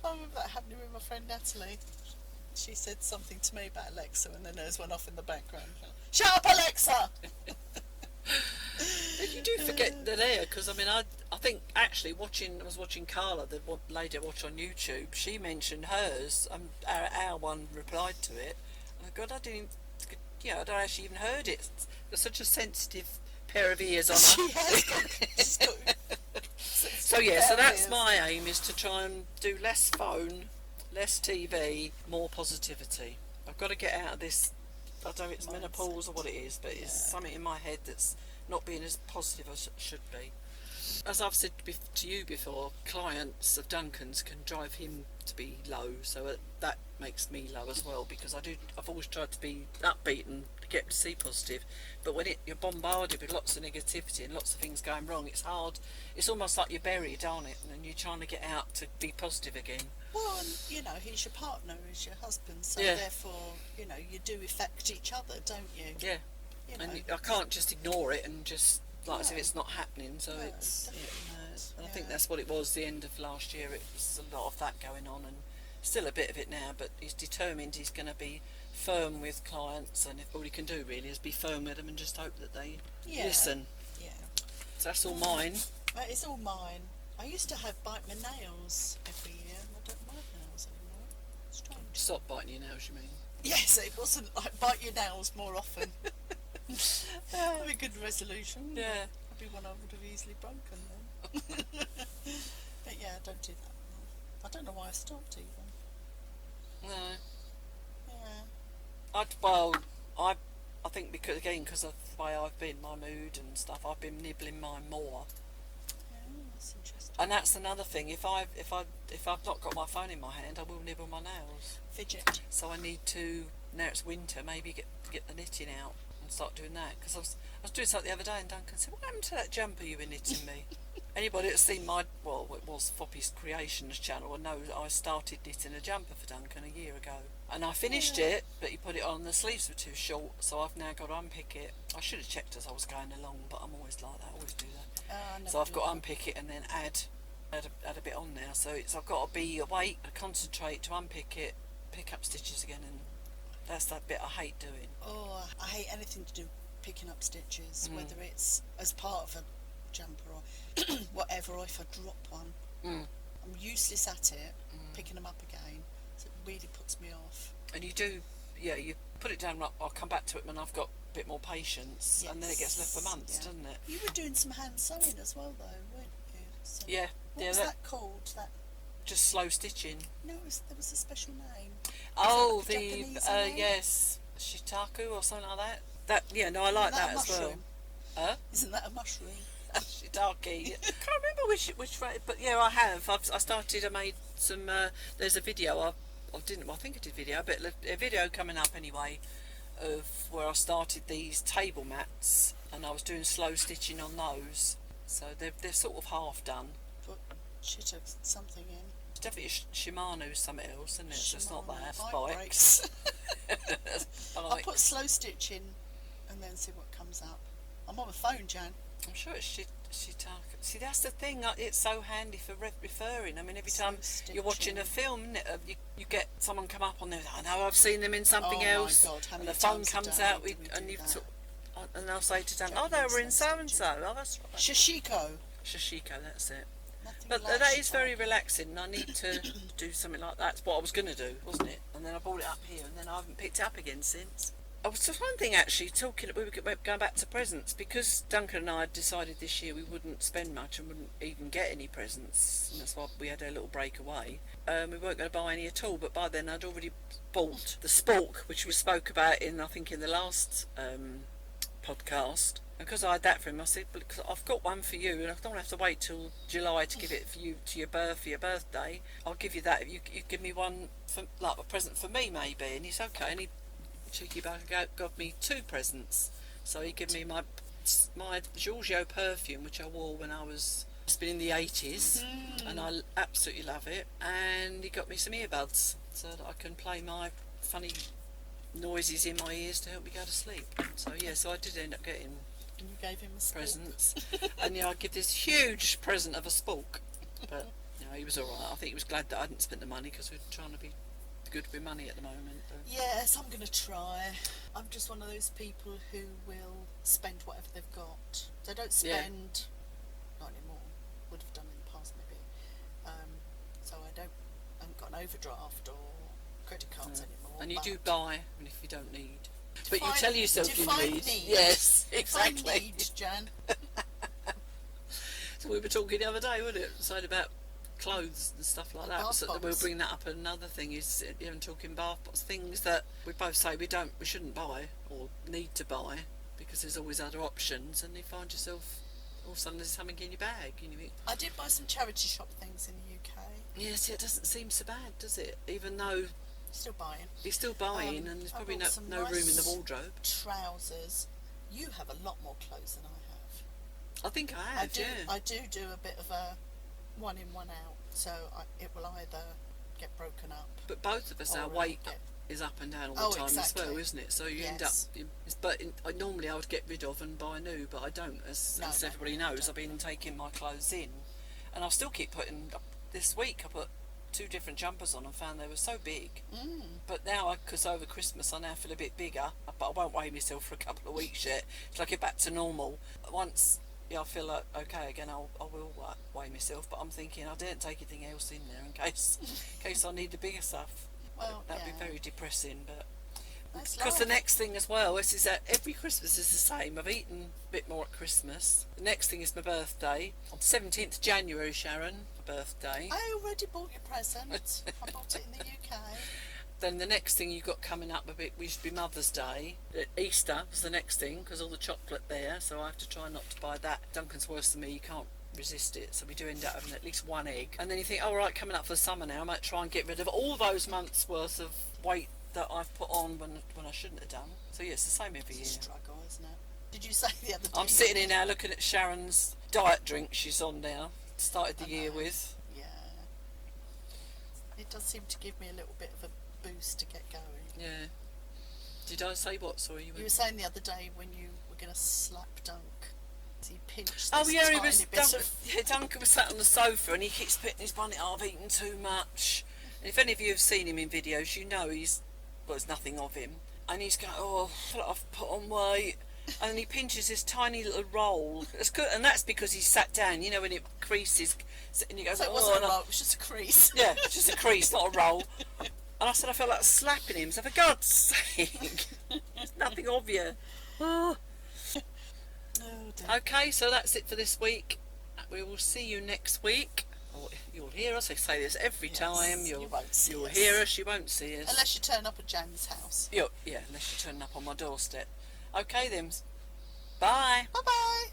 I remember that happening with my friend Natalie. She said something to me about Alexa, and then hers went off in the background. Shut up, Alexa! You do forget they're there, because I mean, I think actually I was watching Carla, the lady I watch on YouTube. She mentioned hers. Our one replied to it. Oh God, I didn't. I don't actually even heard it. There's such a sensitive pair of ears on her. She has got. She's got So yeah, so that's my aim, is to try and do less phone, less TV, more positivity. I've got to get out of this. I don't know if it's menopause or what it is, but it's something in my head that's not being as positive as it should be. As I've said to you before, clients of Duncan's can drive him to be low, so that makes me low as well, because I've always tried to be upbeat and get him to see positive, but when you're bombarded with lots of negativity and lots of things going wrong, it's hard. It's almost like you're buried, aren't it? And you're trying to get out to be positive again. Well, and he's your partner, he's your husband, so therefore, you do affect each other, don't you? Yeah. And I can't just ignore it and just as if it's not happening. So it's and I think that's what it was. The end of last year, it was a lot of that going on, and still a bit of it now. But he's determined he's going to be firm with clients, and all he can do really is be firm with them and just hope that they listen. Yeah. So that's all mine. It's all mine. I used to have bite my nails every year, and I don't bite nails anymore. Strange. Stop biting your nails, you mean? Yes, it wasn't like bite your nails more often. That'd be a good resolution. Yeah. That'd be one I would have easily broken then. But yeah, I don't do that anymore. I don't know why I stopped even. No. Yeah. I think because of the way I've been, my mood and stuff, I've been nibbling mine more. Yeah, that's interesting. And that's another thing. If I've not got my phone in my hand, I will nibble my nails. Fidget. So I need to, now it's winter, maybe get the knitting out and start doing that. Because I was doing something the other day, and Duncan said, "What happened to that jumper you were knitting me?" Anybody that's seen it was Foppy's Creations channel, and knows I started knitting a jumper for Duncan a year ago. And I finished it, but he put it on, the sleeves were too short, so I've now got to unpick it. I should have checked as I was going along, but I'm always like that, I always do that. So I've got to unpick it and then add a bit on now. So I've got to be awake, concentrate to unpick it, pick up stitches again, and that's that bit I hate doing. Oh, I hate anything to do with picking up stitches, whether it's as part of a jumper or whatever, or if I drop one. I'm useless at it, picking them up again, so it really puts me off. And you do, you put it down, I'll come back to it when I've got a bit more patience, and then it gets left for months, doesn't it? You were doing some hand sewing as well, though, weren't you? So what was that called? Just slow stitching. No, there was a special name. Oh, yes, shitaku or something like that. I like that as well. Huh? Isn't that a mushroom? Shiitake. I can't remember which but yeah, I have. I made some. There's a video. I think I did video, but a video coming up anyway, of where I started these table mats, and I was doing slow stitching on those. So they're sort of half done. Put something in. It's definitely Shimano something else, isn't it? So it's not that. Bikes. I'll Like, put slow stitch in and then see what comes up. I'm on the phone, Jan. I'm sure it's Shiitake. See, that's the thing. It's so handy for referring. I mean, every time you're watching a film, isn't it, you get someone come up on there. I know I've seen them in something else. My God, how many and the phone times a comes day out do we and do you've that? and they'll say to Dan, "Oh, they were in so and so." Oh, that's right. Shishiko. Shishiko, that's it. Nothing But like that is Shishiko. very relaxing, and I need to do something like that. That's what I was going to do, wasn't it? And then I brought it up here, and then I haven't picked it up again since. Oh, so one thing actually, we were going back to presents, because Duncan and I had decided this year we wouldn't spend much and wouldn't even get any presents, and that's why we had a little break away. We weren't going to buy any at all, but by then I'd already bought the spork, which we spoke about in the last podcast. And because I had that for him, I said, "Look, I've got one for you, and I don't have to wait till July to give it for you for your birthday. I'll give you that if you give me one for like a present for me, maybe." And he's okay, and he cheeky bugger got me 2 presents. So he gave me my Giorgio perfume, which I wore when I was It's been in the 80s, and I absolutely love it. And he got me some earbuds so that I can play my funny noises in my ears to help me go to sleep. So yeah, so I did end up getting And you gave him a presents, and yeah, I give this huge present of a spork, but you know, he was all right. I think he was glad that I hadn't spent the money because we're trying to be good with money at the moment. But. Yes, I'm going to try. I'm just one of those people who will spend whatever they've got. They don't spend, not anymore, would have done in the past maybe. So I haven't got an overdraft or credit cards anymore. And you do buy, even if you don't need. But Define- you tell yourself you define need. need. Yes, Define exactly. need, Jan. So we were talking the other day, wasn't it? Saying about clothes and stuff like that. Bath So bombs. we'll bring that up. Another thing is even talking bath bombs, things that we both say we shouldn't buy or need to buy because there's always other options, and you find yourself all of a sudden there's something in your bag. And you think, I did buy some charity shop things in the UK. yes, it doesn't seem so bad, does it? Even though Still buying. you're still buying, and there's I probably bought some no room in the nice wardrobe. Trousers. You have a lot more clothes than I have. I think I have, yeah. I do a bit of a one in, one out. So it will either get broken up. But both of us, or our it'll weight get- is up and down all the time exactly. as well, isn't it? So you end up. Yes. Normally I would get rid of and buy new, but I don't. As No, everybody I knows, don't. I've been taking my clothes in, and I'll still keep putting. This week I put 2 different jumpers on and found they were so big. But now, because over Christmas I now feel a bit bigger, but I won't weigh myself for a couple of weeks yet. Till I get back to normal. Once I feel like okay again, I will weigh myself. But I'm thinking I didn't take anything else in there in case I need the bigger stuff. Well, That'd yeah. be very depressing, but. That's Because the life. next thing as well is that every Christmas is the same. I've eaten a bit more at Christmas. The next thing is my birthday. On 17th January, Sharon, my birthday. I already bought your present. I bought it in the UK. Then the next thing you've got coming up a bit used to be Mother's Day. Easter was the next thing because all the chocolate there, so I have to try not to buy that. Duncan's worse than me, you can't resist it, so we do end up having at least one egg. And then you think, all right, coming up for the summer now, I might try and get rid of all those months worth of weight that I've put on when I shouldn't have done. So yeah, it's the same every year. It's a struggle, isn't it? Did you say the other day? I'm sitting here now looking at Sharon's diet drink she's on now. Started the year with. Yeah. It does seem to give me a little bit of a boost to get going. Yeah. Did I say what? Sorry, You were saying the other day when you were going to slap Dunk, so you pinched this oh yeah, he was. tiny bit of... Duncan was sat on the sofa and he keeps putting his bonnet. I've eaten too much. And if any of you have seen him in videos, you know there's nothing of him. And he's going, oh, I feel like I've put on weight. And then he pinches this tiny little roll. It's good, and that's because he's sat down. You know when it creases, and you go, So it oh, wasn't and a roll, it was just a crease. yeah, it's just a crease, not a roll. And I said I felt like slapping him. So for God's sake, there's nothing of you. Oh. Oh, dear. Okay, so that's it for this week. We will see you next week. Or you'll hear us. I say this every Yes, time. you won't see you'll us. hear us. You won't see us. Unless you turn up at Jan's house. Yeah, unless you turn up on my doorstep. Okay then. Bye. Bye-bye.